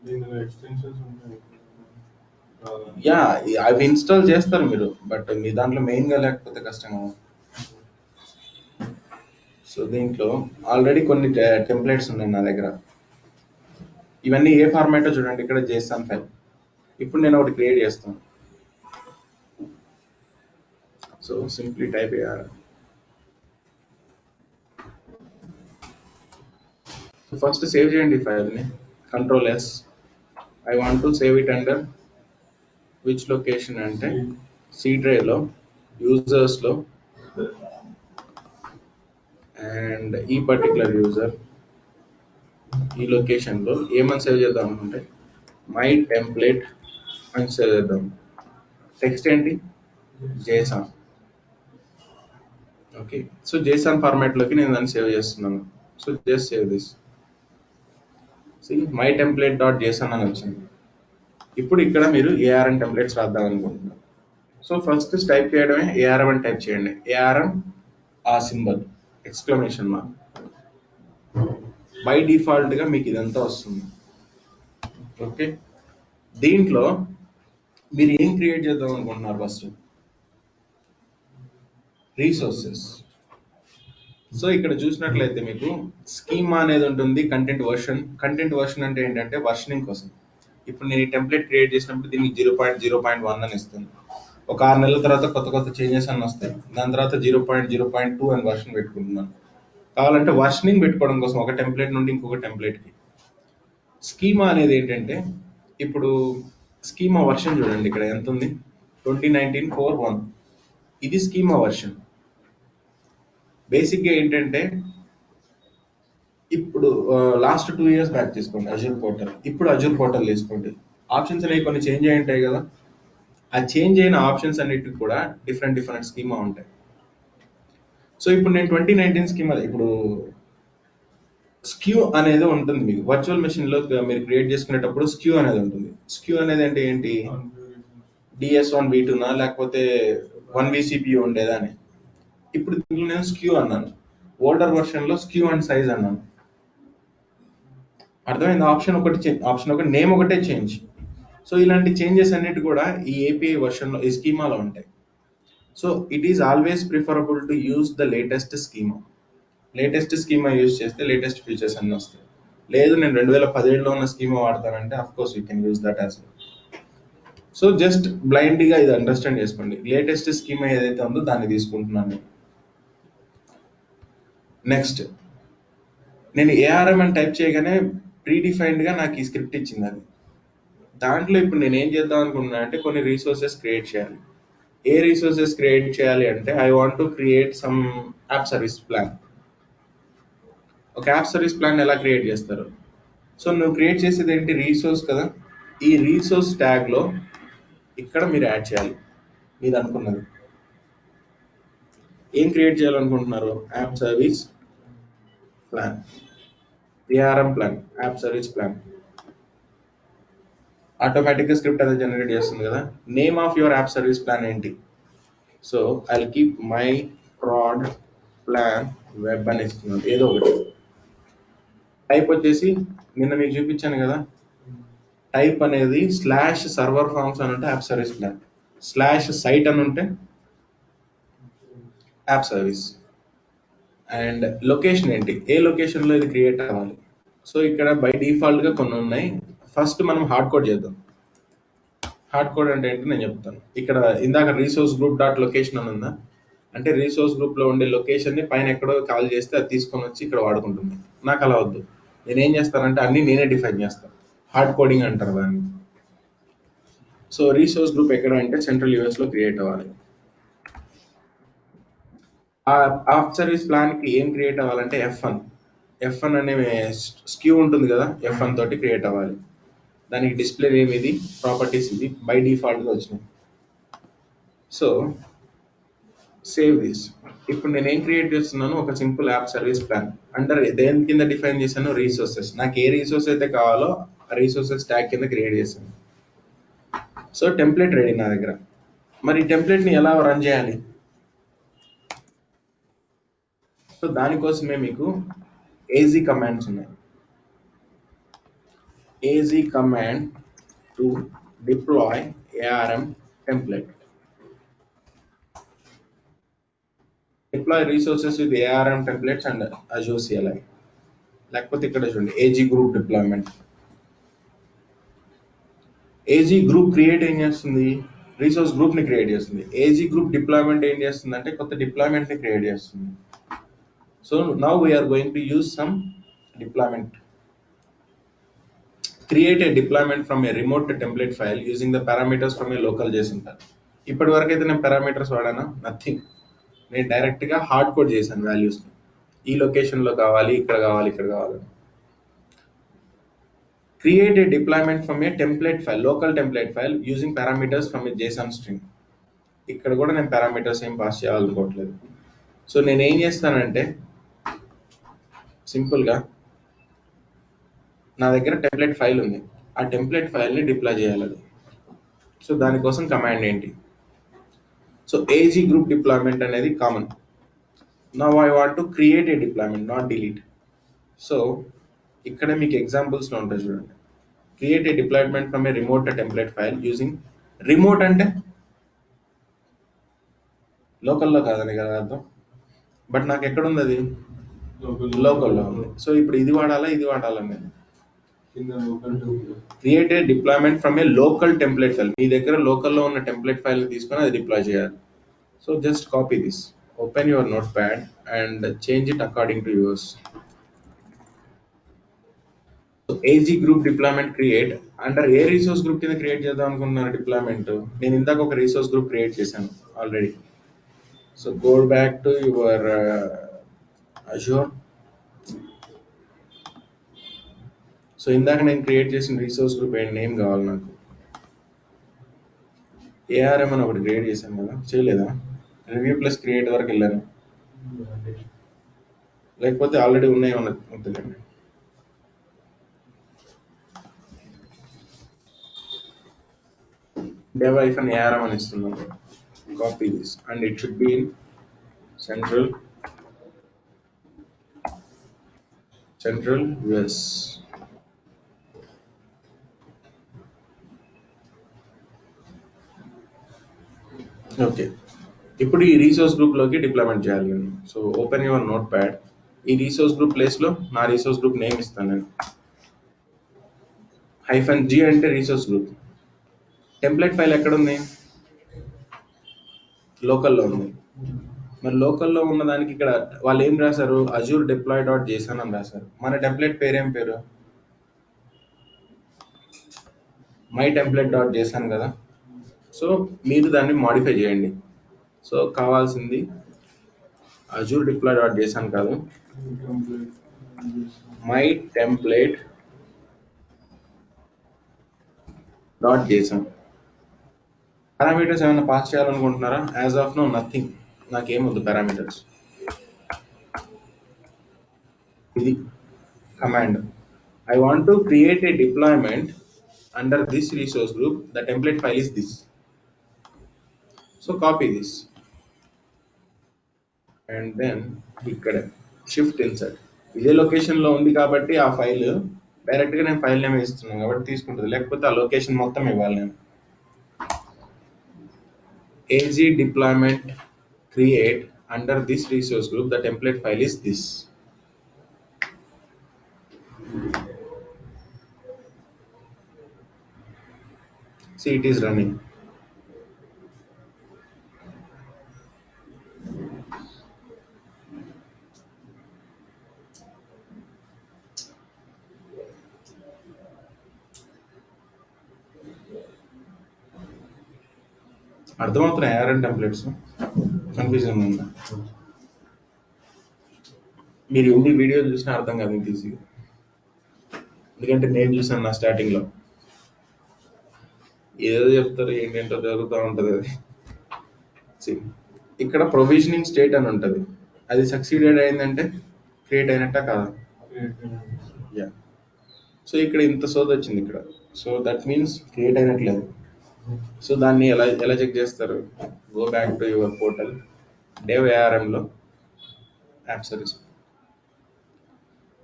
దీనిలో ఎక్స్టెన్షన్స్ ఉంటాయి. అవి ఇన్స్టాల్ చేస్తారు మీరు, బట్ మీ దాంట్లో మెయిన్ గా లేకపోతే కష్టం కదా. సో దీంట్లో ఆల్రెడీ కొన్ని టెంప్లెట్స్ ఉన్నాయి నా దగ్గర. ఇవన్నీ ఏ ఫార్మాట్ చూడండి, ఇక్కడ JSON ఫైల్. ఇప్పుడు నేను ఒకటి క్రియేట్ చేస్తాను. So simply type ARM. So first save చేయండి ఈ ఫైల్ని, Ctrl+S. I want to save it under which location అంటే C డ్రైవ్లో, యూజర్స్లో, అండ్ ఈ పర్టికులర్ యూజర్ ఈ లొకేషన్లో ఏమని సేవ్ చేద్దాం అనుకుంటే మై టెంప్లెట్ అని సేవ్ చేద్దాం. టెక్స్ట్ ఏంటి, JSON. ఓకే, సో JSON ఫార్మాట్లోకి నేను దాన్ని సేవ్ చేస్తున్నాను. So just save this. My template dot JSON అని వచ్చింది. ఇప్పుడు ఇక్కడ మీరు ARM టెంప్లెట్స్ రాద్దాం అనుకుంటున్నారు. సో ఫస్ట్ టైప్ చేయడమే ARM అని టైప్ చేయండి. ARM ఆ సింబల్ ఎక్స్క్లమేషన్ మార్క్. బై డిఫాల్ట్గా మీకు ఇదంతా వస్తుంది. ఓకే, దీంట్లో మీరు ఏం క్రియేట్ చేద్దాం అనుకుంటున్నారు? First resources. సో ఇక్కడ చూసినట్లయితే మీకు స్కీమా అనేది ఉంటుంది, కంటెంట్ వర్షన్ అంటే ఏంటంటే వర్షనింగ్ కోసం. ఇప్పుడు నేను ఈ టెంప్లెట్ క్రియేట్ చేసినప్పుడు దీనికి 0.0.1 అని ఇస్తాను. ఒక 6 నెలల తర్వాత కొత్త చేంజెస్ అన్నీ వస్తాయి. దాని తర్వాత 0.0.2 అని వర్షన్ పెట్టుకుంటున్నాను. కావాలంటే వర్షనింగ్ పెట్టుకోవడం కోసం ఒక టెంప్లెట్ నుండి ఇంకొక టెంప్లెట్కి. స్కీమా అనేది ఏంటంటే, ఇప్పుడు స్కీమా వర్షన్ చూడండి ఇక్కడ ఎంత ఉంది, 2019-4.1. ఇది స్కీమా వర్షన్. బేసిక్గా ఏంటంటే ఇప్పుడు లాస్ట్ 2 years బ్యాక్ తీసుకోండి అజూర్ పోర్టల్, ఇప్పుడు అజూర్ పోర్టల్ తీసుకోండి. ఆప్షన్స్ అనేవి కొన్ని చేంజ్ అయి ఉంటాయి కదా, ఆ చేంజ్ అయిన ఆప్షన్స్ అన్నిటికి కూడా డిఫరెంట్ స్కీమా ఉంటాయి. సో ఇప్పుడు నేను 2019 స్కీమా, ఇప్పుడు స్క్యూ అనేది ఉంటుంది మీకు వర్చువల్ మెషిన్లో మీరు క్రియేట్ చేసుకునేటప్పుడు స్క్యూ అనేది ఉంటుంది. స్క్యూ అనేది అంటే ఏంటి, DS1V2నా లేకపోతే 1V CPU ఉండేదా అని. ఇప్పుడు దీంట్లో నేను స్క్యూ అన్నాను, ఓల్డర్ వర్షన్లో స్క్యూ అండ్ సైజ్ అన్నాను. అర్థమైంది? ఆప్షన్ ఒకటి నేమ్ ఒకటే చేంజ్. సో ఇలాంటి చేంజెస్ అన్నిటి కూడా ఈ API వర్షన్లో ఈ స్కీమాలో ఉంటాయి. So it is always preferable to use the latest schema use చేస్తే లేటెస్ట్ ఫీచర్స్ అన్నీ వస్తాయి. లేదు నేను 2017లో ఉన్న స్కీమా వాడతానంటే of course you can use that as well. So just బ్లైండ్గా ఇది అండర్స్టాండ్ చేసుకోండి, లేటెస్ట్ స్కీమా ఏదైతే ఉందో దాన్ని తీసుకుంటున్నాను. నెక్స్ట్ నేను ARM అని టైప్ చేయగానే ప్రీడిఫైన్డ్గా నాకు ఈ స్క్రిప్ట్ ఇచ్చింది. అది దాంట్లో ఇప్పుడు నేను ఏం చేద్దాం అనుకుంటున్నా అంటే కొన్ని రీసోర్సెస్ క్రియేట్ చేయాలి. ఏ రీసోర్సెస్ క్రియేట్ చేయాలి అంటే I want to create some app service plan. ఒక యాప్ సర్వీస్ ప్లాన్ ఎలా క్రియేట్ చేస్తారు? సో నువ్వు క్రియేట్ చేసేది ఏంటి, రీసోర్స్ కదా. ఈ రీసోర్స్ ట్యాగ్లో ఇక్కడ మీరు యాడ్ చేయాలి మీరు అనుకున్నది. ఏం క్రియేట్ చేయాలనుకుంటున్నారు? App service plan, ARM plan, app service plan. ఆటోమేటిక్గా స్క్రిప్ట్ అనేది జనరేట్ చేస్తుంది కదా. Name of your app service plan ఏంటి? So I keep my prod plan web అని ఇస్తున్నాను, ఏదో ఒకటి. టైప్ వచ్చేసి నిన్న మీకు చూపించాను కదా, టైప్ అనేది /సర్వర్ ఫార్మ్స్ అని ఉంటే యాప్ సర్వీస్ ప్లాన్, /సైట్ అని ఉంటే యాప్ సర్వీస్. అండ్ లొకేషన్ ఏంటి, ఏ లొకేషన్లో ఇది క్రియేట్ అవ్వాలి. సో ఇక్కడ బై డిఫాల్ట్గా కొన్ని ఉన్నాయి. ఫస్ట్ మనం హార్డ్ కోడ్ చేద్దాం. హార్డ్ కోడ్ అంటే ఏంటి నేను చెప్తాను. ఇక్కడ ఇందాక రీసోర్స్ గ్రూప్ డాట్ లొకేషన్ అని ఉందా, అంటే రీసోర్స్ గ్రూప్లో ఉండే లొకేషన్ని పైన ఎక్కడో కాల్ చేస్తే అది తీసుకొని వచ్చి ఇక్కడ వాడుకుంటుంది. నాకు అలా వద్దు, నేనేం చేస్తానంటే అన్నీ నేనే డిఫైన్ చేస్తాను. హార్డ్ కోడింగ్ అంటారు దాన్ని. సో రీసోర్స్ గ్రూప్ ఎక్కడ అంటే సెంట్రల్ యూఎస్లో క్రియేట్ అవ్వాలి. ఆ యాప్ సర్వీస్ ప్లాన్కి ఏం క్రియేట్ అవ్వాలంటే F1 అనే స్క్యూ ఉంటుంది కదా, F1 తోటి క్రియేట్ అవ్వాలి. దానికి డిస్ప్లే నేమ్ ఇది, ప్రాపర్టీస్ ఇది బై డిఫాల్ట్గా వచ్చినాయి. So save this. ఇప్పుడు నేను ఏం క్రియేట్ చేస్తున్నాను, ఒక simple app service plan. Under దేని కింద డిఫైన్ చేశాను, రీసోర్సెస్. నాకు ఏ రీసోర్స్ అయితే కావాలో ఆ రీసోర్సెస్ ట్యాగ్ కింద క్రియేట్ చేశాను. సో టెంప్లెట్ రెడీ నా దగ్గర. మరి టెంప్లెట్ని ఎలా రన్ చేయాలి? సో దానికోసమే మీకు AZ కమాండ్స్ ఉన్నాయి. AZ command to deploy ARM template. Deploy resources with ARM templates and Azure CLI. లేకపోతే ఇక్కడ చూడండి AG group deployment. AG group create ఏం చేస్తుంది, రీసోర్స్ గ్రూప్ ని క్రియేట్ చేస్తుంది. ఏజీ గ్రూప్ డిప్లాయ్మెంట్ ఏం చేస్తుంది అంటే కొత్త డిప్లాయ్మెంట్ ని క్రియేట్ చేస్తుంది. So now we're going to use some deployment. Create a deployment from a remote template file using the parameters from a local Jason file. ఇప్పటి వరకు అయితే నేను పారామీటర్స్ వాడానా? నథింగ్. నేను డైరెక్ట్ గా హార్డ్ కోడ్ చేశాను values. ఈ location లో కావాలి, ఇక్కడ కావాలి, ఇక్కడ కావాలని. Create a deployment from A template file, local template file using parameters from A Jason string. ఇక్కడ కూడా నేను పారామీటర్స్ ఏం పాస్ చేయాలనుకోవట్లేదు. సో నేను ఏం చేస్తానంటే సింపుల్ గా నా దగ్గర టెంప్లెట్ ఫైల్ ఉంది, ఆ టెంప్లెట్ ఫైల్ ని డిప్లాయ్ చేయాలి అది. సో దానికోసం కమాండ్ ఏంటి? సో ఏజీ గ్రూప్ డిప్లాయ్మెంట్ అనేది common. Now I want to create a deployment, not delete. So ఇక్కడ మీకు ఎగ్జాంపుల్స్ లో ఉంటాయి చూడండి. Create a deployment from a remote template file using, remote అంటే లోకల్లో కాదని కదా అర్థం, బట్ నాకు ఎక్కడ ఉంది అది? లోకల్లో ఉంది. సో ఇప్పుడు ఇది వాడాలా, ఇది వాడాలా? నేను create a deployment from a local template file. మీ దగ్గర లోకల్లో ఉన్న టెంప్లెట్ ఫైల్ తీసుకొని అది డిప్లాయ్ చేయాలి. So just copy this, open your notepad and change it according to yours. AZ group deployment create under a resource group కింద create చేద్దాం అనుకున్నారు డిప్లాయ్మెంట్? నేను ఇందాక ఒక రిసోర్స్ గ్రూప్ క్రియేట్ చేశాను already. So go back to your Azure. So ఇందాక నేను create చేసిన రిసోర్స్ గ్రూప్ నేమ్ కావాలి నాకు. ఏఆర్ఎం అని ఒకటి క్రియేట్ చేశాను కదా, చేయలేదా? రివ్యూ ప్లస్ క్రియేట్ వరకు వెళ్ళాను, లేకపోతే ఆల్రెడీ ఉన్నాయి వద్దులేండి. dev -arm అని ఇస్తున్నాను. Copy this and it should be in central US. Okay, ఇప్పుడు ఈ రీసోర్స్ గ్రూప్ లోకి డిప్లాయ్మెంట్ చేయాలి నేను. So open your note pad. ఈ రీసోర్స్ గ్రూప్ ప్లేస్ లో నా రీసోర్స్ గ్రూప్ నేమ్ ఇస్తాను నేను. -g అంటే రీసోర్స్ గ్రూప్. టెంప్లెట్ ఫైల్ ఎక్కడ ఉంది? లోకల్లో ఉంది. మరి లోకల్లో ఉన్న దానికి ఇక్కడ వాళ్ళు ఏం రాశారు? అజూర్ డిప్లాయ్ డాట్ జేసన్ అని రాశారు. మన టెంప్లెట్ పేరేం పేరు? మై టెంప్లెట్ డాట్ జేసన్ కదా. సో మీరు దాన్ని మాడిఫై చేయండి. సో కావాల్సింది అజూర్ డిప్లాయ్ డాట్ జేసన్ కాదు, my template dot JSON. Parameters ఏమైనా పాస్ చేయాలనుకుంటున్నారా? యాజ్ ఆఫ్ నో నథింగ్, నాకేమొద్దు పారామీటర్స్. ఇది command. I want to create a deployment under this resource group. The template file is this. So copy this and then ఇక్కడ shift insert. ఇదే location లో ఉంది కాబట్టి ఆ ఫైల్ డైరెక్ట్ గా నేను ఫైల్ నేమ్ ఇస్తున్నాను కాబట్టి తీసుకుంటుంది, లేకపోతే ఆ లొకేషన్ మొత్తం ఇవ్వాలి నేను. AG deployment create under this resource group. The template file is this. See, it is running. అర్థమవుతున్నాయి ARM templates? Confusion ఉందా? మీరు ఎన్ని వీడియోలు చూసినా అర్థం కాదు మీకు ఈజీగా, ఎందుకంటే నేను చూసాను నా స్టార్టింగ్ లో. ఏదో చెప్తారు, ఏంటంటో జరుగుతూ ఉంటుంది అది. ఇక్కడ ప్రొవిజనింగ్ స్టేట్ అని ఉంటుంది, అది సక్సీడెడ్ అయిందంటే క్రియేట్ అయినట్ట కాదా? యా. సో ఇక్కడ ఇంత సోది వచ్చింది ఇక్కడ, సో దట్ మీన్స్ క్రియేట్ అయినట్లేదు. సో దాన్ని ఎలా చెక్ చేస్తారు? Go back to your portal, dev ARM లో యాప్ సర్వీస్.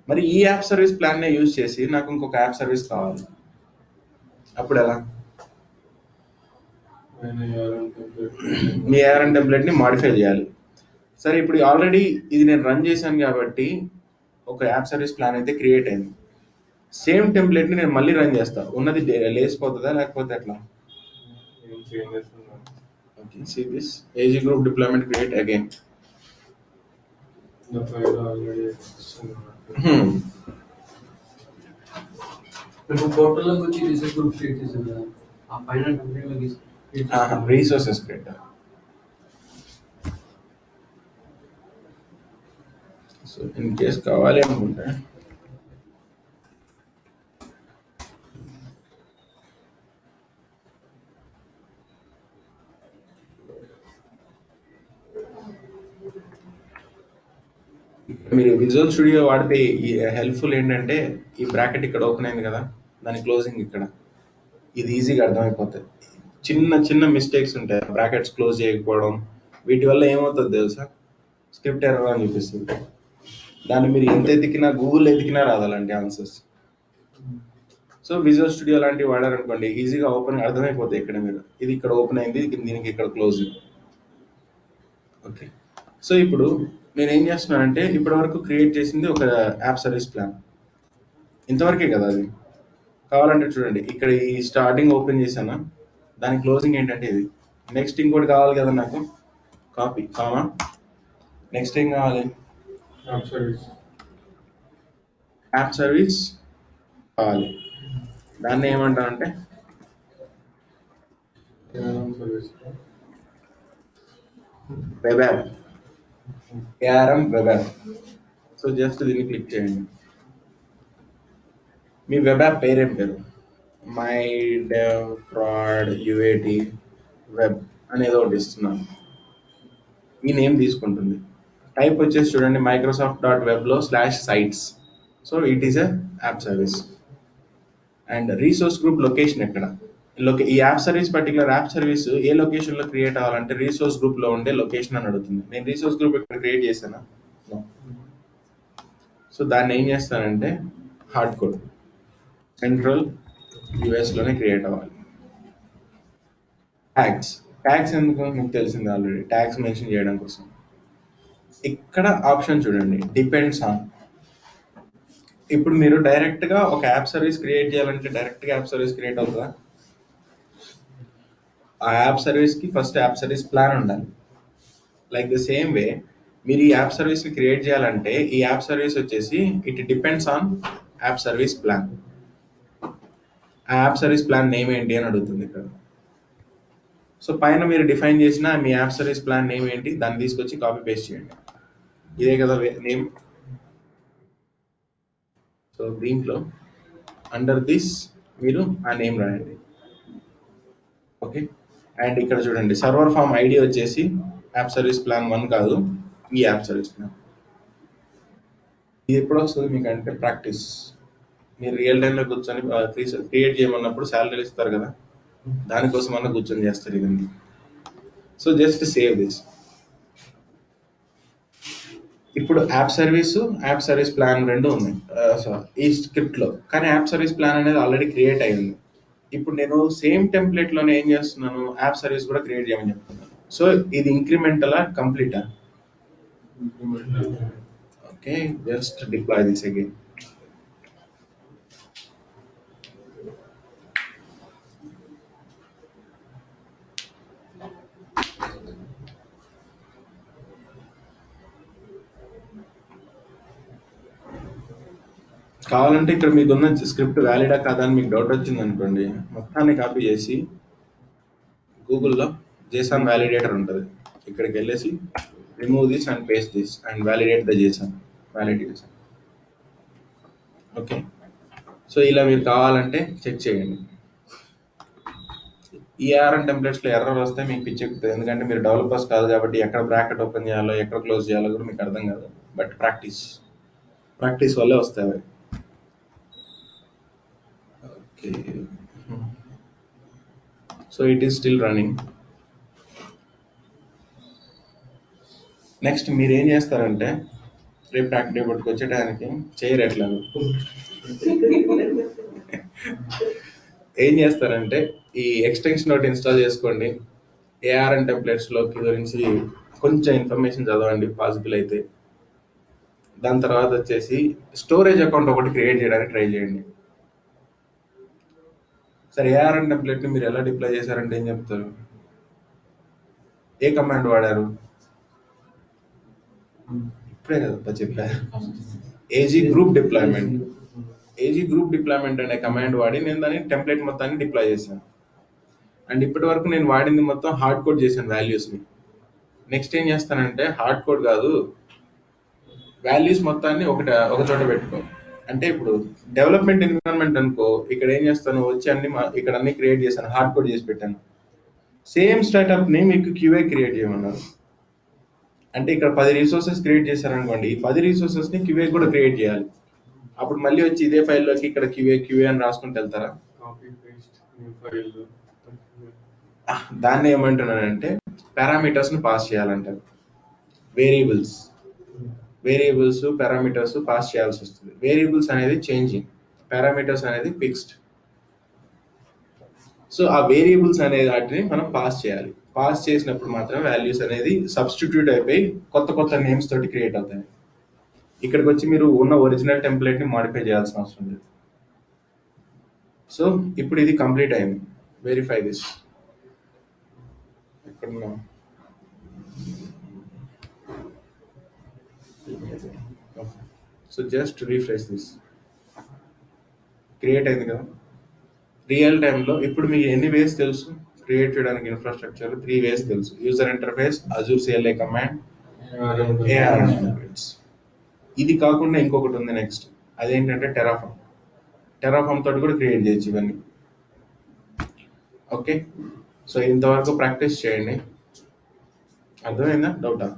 మరి ఈ యాప్ సర్వీస్ ప్లాన్ నే యూజ్ చేసి నాకు ఇంకొక యాప్ సర్వీస్ కావాలి, అప్పుడు ఎలా? మీ ARM టెంప్లెట్ ని మాడిఫై చేయాలి. సరే, ఇప్పుడు ఆల్రెడీ ఇది నేను రన్ చేశాను కాబట్టి ఒక యాప్ సర్వీస్ ప్లాన్ అయితే క్రియేట్ అయింది. సేమ్ టెంప్లెట్ ని నేను మళ్ళీ రన్ చేస్తా, ఉన్నది లేసిపోతుందా లేకపోతే ఎట్లా? ఏం చేంజ్ చేస్తున్నా? Okay, see this AG group deployment create again. The file already existing. ఇప్పుడు పోర్టల్లోకి వచ్చి రీసెర్చ్ గ్రూప్ క్రియేట్ చేసాం కదా, ఆ పైన కంపెనీలోకి resources create. So in case కావాలి అనుకుంటే మీరు విజువల్ స్టూడియో వాడితే ఈ హెల్ప్ఫుల్ ఏంటంటే ఈ బ్రాకెట్ ఇక్కడ ఓపెన్ అయింది కదా, దాని క్లోజింగ్ ఇక్కడ, ఇది ఈజీగా అర్థమైపోతుంది. చిన్న చిన్న మిస్టేక్స్ ఉంటాయి, బ్రాకెట్స్ క్లోజ్ చేయకపోవడం, వీటి వల్ల ఏమవుతుంది తెలుసా, స్క్రిప్ట్ ఎర్రర్ అని చూపిస్తుంది. దాన్ని మీరు ఎంత ఎతికినా, గూగుల్ ఎతికినా రాదు అలాంటి ఆన్సర్స్. సో విజువల్ స్టూడియో లాంటివి వాడారనుకోండి, ఈజీగా ఓపెన్ అర్థమైపోతాయి. ఇక్కడ మీరు ఇది ఇక్కడ ఓపెన్ అయింది, దీనికి ఇక్కడ క్లోజ్. ఓకే, సో ఇప్పుడు నేను ఏం చేస్తున్నానంటే ఇప్పటి వరకు క్రియేట్ చేసింది ఒక యాప్ సర్వీస్ ప్లాన్, ఇంతవరకే కదా అది. కావాలంటే చూడండి, ఇక్కడ ఈ స్టార్టింగ్ ఓపెన్ చేశాను, దాని క్లోజింగ్ ఏంటంటే ఇది. నెక్స్ట్ ఇంకోటి కావాలి కదా నాకు, కాపీ కామా, నెక్స్ట్ ఏం కావాలి, యాప్ సర్వీస్ కావాలి. దాన్ని ఏమంటారంటే web app, ARM web app. So just దీన్ని క్లిక్ చేయండి. మీ వెబ్ యాప్ పేరేం పేరు, my dev proud UAT web అనేది ఒకటి ఇస్తున్నాను, ఈ నేమ్ తీసుకుంటుంది. టైప్ వచ్చేసి చూడండి, microsoft.weblo/sites. So it is a app service. And resource group location ఎక్కడ, ఈ app service, particular app service ఏ లొకేషన్ లో క్రియేట్ అవ్వాలంటే రీసోర్స్ గ్రూప్ లో ఉండే లొకేషన్ అని అడుగుతుంది. నేను రీసోర్స్ గ్రూప్ ఇక్కడ క్రియేట్ చేశాను. సో దాన్ని ఏం చేస్తానంటే హార్డ్ కోడ్ సెంట్రల్ US లోనే క్రియేట్ అవ్వాలి. ట్యాగ్స్ ఎందుకు మీకు తెలిసింది ఆల్రెడీ, ట్యాగ్స్ మెన్షన్ చేయడం కోసం. ఇక్కడ ఆప్షన్ చూడండి, డిపెండ్స్ ఆన్. ఇప్పుడు మీరు డైరెక్ట్ గా ఒక యాప్ సర్వీస్ క్రియేట్ చేయాలంటే డైరెక్ట్ గా యాప్ సర్వీస్ క్రియేట్ అవుతుందా? ఆ యాప్ సర్వీస్ కి ఫస్ట్ యాప్ సర్వీస్ ప్లాన్ ఉండాలి. లైక్ ద సేమ్ వే మీరు ఈ యాప్ సర్వీస్ ని క్రియేట్ చేయాలంటే ఈ యాప్ సర్వీస్ వచ్చేసి it depends on app service plan. ఆ యాప్ సర్వీస్ ప్లాన్ నేమ్ ఏంటి అని అడుగుతుంది ఇక్కడ. సో పైన మీరు డిఫైన్ చేసిన మీ యాప్ సర్వీస్ ప్లాన్ నేమ్ ఏంటి, దాన్ని తీసుకొచ్చి కాపీ పేస్ట్ చేయండి. ఇదే కదా నేమ్. సో దీంట్లో అండర్ దిస్ మీరు ఆ నేమ్ రాయండి. ఓకే, అండ్ ఇక్కడ చూడండి, సర్వర్ ఫామ్ ఐడి వచ్చేసి యాప్ సర్వీస్ ప్లాన్ 1 కాదు, ఈ యాప్ సర్వీస్ ప్లాన్. ఇది ఎప్పుడు వస్తుంది మీకు అంటే ప్రాక్టీస్. మీరు రియల్ టైంలో కూర్చొని క్రియేట్ చేయమన్నప్పుడు శాలరీలు ఇస్తారు కదా, దానికోసం అన్న కూర్చొని చేస్తారు ఇవన్నీ. So just save this. ఇప్పుడు యాప్ సర్వీస్ ప్లాన్ రెండు ఉన్నాయి ఈ స్క్రిప్ట్ లో, కానీ యాప్ సర్వీస్ ప్లాన్ అనేది ఆల్రెడీ క్రియేట్ అయింది. ఇప్పుడు నేను సేమ్ టెంప్లెట్ లోనే ఏం చేస్తున్నాను, యాప్ సర్వీస్ కూడా క్రియేట్ చేయమని చెప్తున్నాను. సో ఇది ఇంక్రిమెంటలా కంప్లీటా? Okay, just deploy this again. కావాలంటే ఇక్కడ మీకున్న స్క్రిప్ట్ వ్యాలిడా కాదా అని మీకు డౌట్ వచ్చింది అనుకోండి, మొత్తాన్ని కాపీ చేసి గూగుల్లో JSON వ్యాలిడేటర్ ఉంటుంది, ఇక్కడికి వెళ్ళేసి remove this and paste this and validate the JSON. Okay, so ఇలా మీరు కావాలంటే చెక్ చేయండి. ఈ ARM టెంప్లెట్స్ లో ఎర్రర్ వస్తే మీకు పిచ్చెక్కుతుంది, ఎందుకంటే మీరు డెవలపర్స్ కాదు కాబట్టి ఎక్కడ బ్రాకెట్ ఓపెన్ చేయాలో ఎక్కడ క్లోజ్ చేయాలో కూడా మీకు అర్థం కాదు. బట్ ప్రాక్టీస్ వల్లే వస్తాయి అవి. Okay, so it is still running. Next మీరు ఏం చేస్తారంటే రేపు రేపటికి వచ్చేటానికి చేయరు ఎట్లా ఏం చేస్తారంటే ఈ ఎక్స్టెన్షన్ ఒకటి ఇన్స్టాల్ చేసుకోండి. ARM టెంప్లెట్స్ లో గురించి కొంచెం ఇన్ఫర్మేషన్ చదవండి పాసిబుల్ అయితే. దాని తర్వాత వచ్చేసి స్టోరేజ్ అకౌంట్ ఒకటి క్రియేట్ చేయడానికి ట్రై చేయండి. సరే ఏఆర్ఎన్ టెంప్లెట్ ని మీరు ఎలా డిప్లాయ్ చేశారంటే ఏం చెప్తారు? ఏ కమాండ్ వాడారు? ఇప్పుడే కదా చెప్పారు, AG group deployment. AG group deployment అనే కమాండ్ వాడి నేను దాన్ని టెంప్లెట్ మొత్తాన్ని డిప్లాయ్ చేశాను. అండ్ ఇప్పటి వరకు నేను వాడింది మొత్తం హార్డ్ కోడ్ చేశాను వాల్యూస్ ని. నెక్స్ట్ ఏం చేస్తానంటే హార్డ్ కోడ్ కాదు, వాల్యూస్ మొత్తాన్ని ఒక చోట పెట్టుకో. అంటే ఇప్పుడు డెవలప్మెంట్ ఎన్విరాన్మెంట్ అనుకో, ఇక్కడ ఏం చేస్తాను వచ్చి ఇక్కడ అన్ని క్రియేట్ చేశాను, హార్డ్ కోడ్ చేసి పెట్టాను. సేమ్ స్టార్ట్అప్ ని మీకు క్యూఏ క్రియేట్ చేయమన్నారు. అంటే ఇక్కడ 10 రిసోర్సెస్ క్రియేట్ చేశారనుకోండి, ఈ 10 రిసోర్సెస్ ని క్యూఏ కూడా క్రియేట్ చేయాలి. అప్పుడు మళ్ళీ వచ్చి ఇదే ఫైల్లోకి ఇక్కడ క్యూఏ అని రాసుకుంటూ వెళ్తారా? Copy paste new file. దాన్ని ఏమంటున్నానంటే పారామీటర్స్ ని పాస్ చేయాలంటారు. వేరియబుల్స్ పారామీటర్స్ పాస్ చేయాల్సి వస్తుంది. వేరియబుల్స్ అనేది చేంజింగ్, పారామీటర్స్ అనేది ఫిక్స్డ్. సో ఆ వేరియబుల్స్ అనే వాటిని మనం పాస్ చేయాలి. పాస్ చేసినప్పుడు మాత్రం వాల్యూస్ అనేది సబ్స్టిట్యూట్ అయిపోయి కొత్త నేమ్స్ తోటి క్రియేట్ అవుతాయి. ఇక్కడికి వచ్చి మీరు ఉన్న ఒరిజినల్ టెంప్లెట్ ని మాడిఫై చేయాల్సిన అవసరం లేదు. సో ఇప్పుడు ఇది కంప్లీట్ అయింది. Verify this. ఎక్కడున్నా so just refresh this. Create అయింది కదా రియల్ టైంలో. ఇప్పుడు మీకు ఎన్ని వేస్ తెలుసు క్రియేట్ చేయడానికి? ఇన్ఫ్రాస్ట్రక్చర్ 3 వేస్ తెలుసు. User interface, Azure CLI command, ARM templates. ఇది కాకుండా ఇంకొకటి ఉంది నెక్స్ట్, అదేంటంటే టెరాఫామ్ తోటి కూడా క్రియేట్ చేయొచ్చు ఇవన్నీ. ఓకే, సో ఇంతవరకు ప్రాక్టీస్ చేయండి. అర్థమైందా? డౌటా?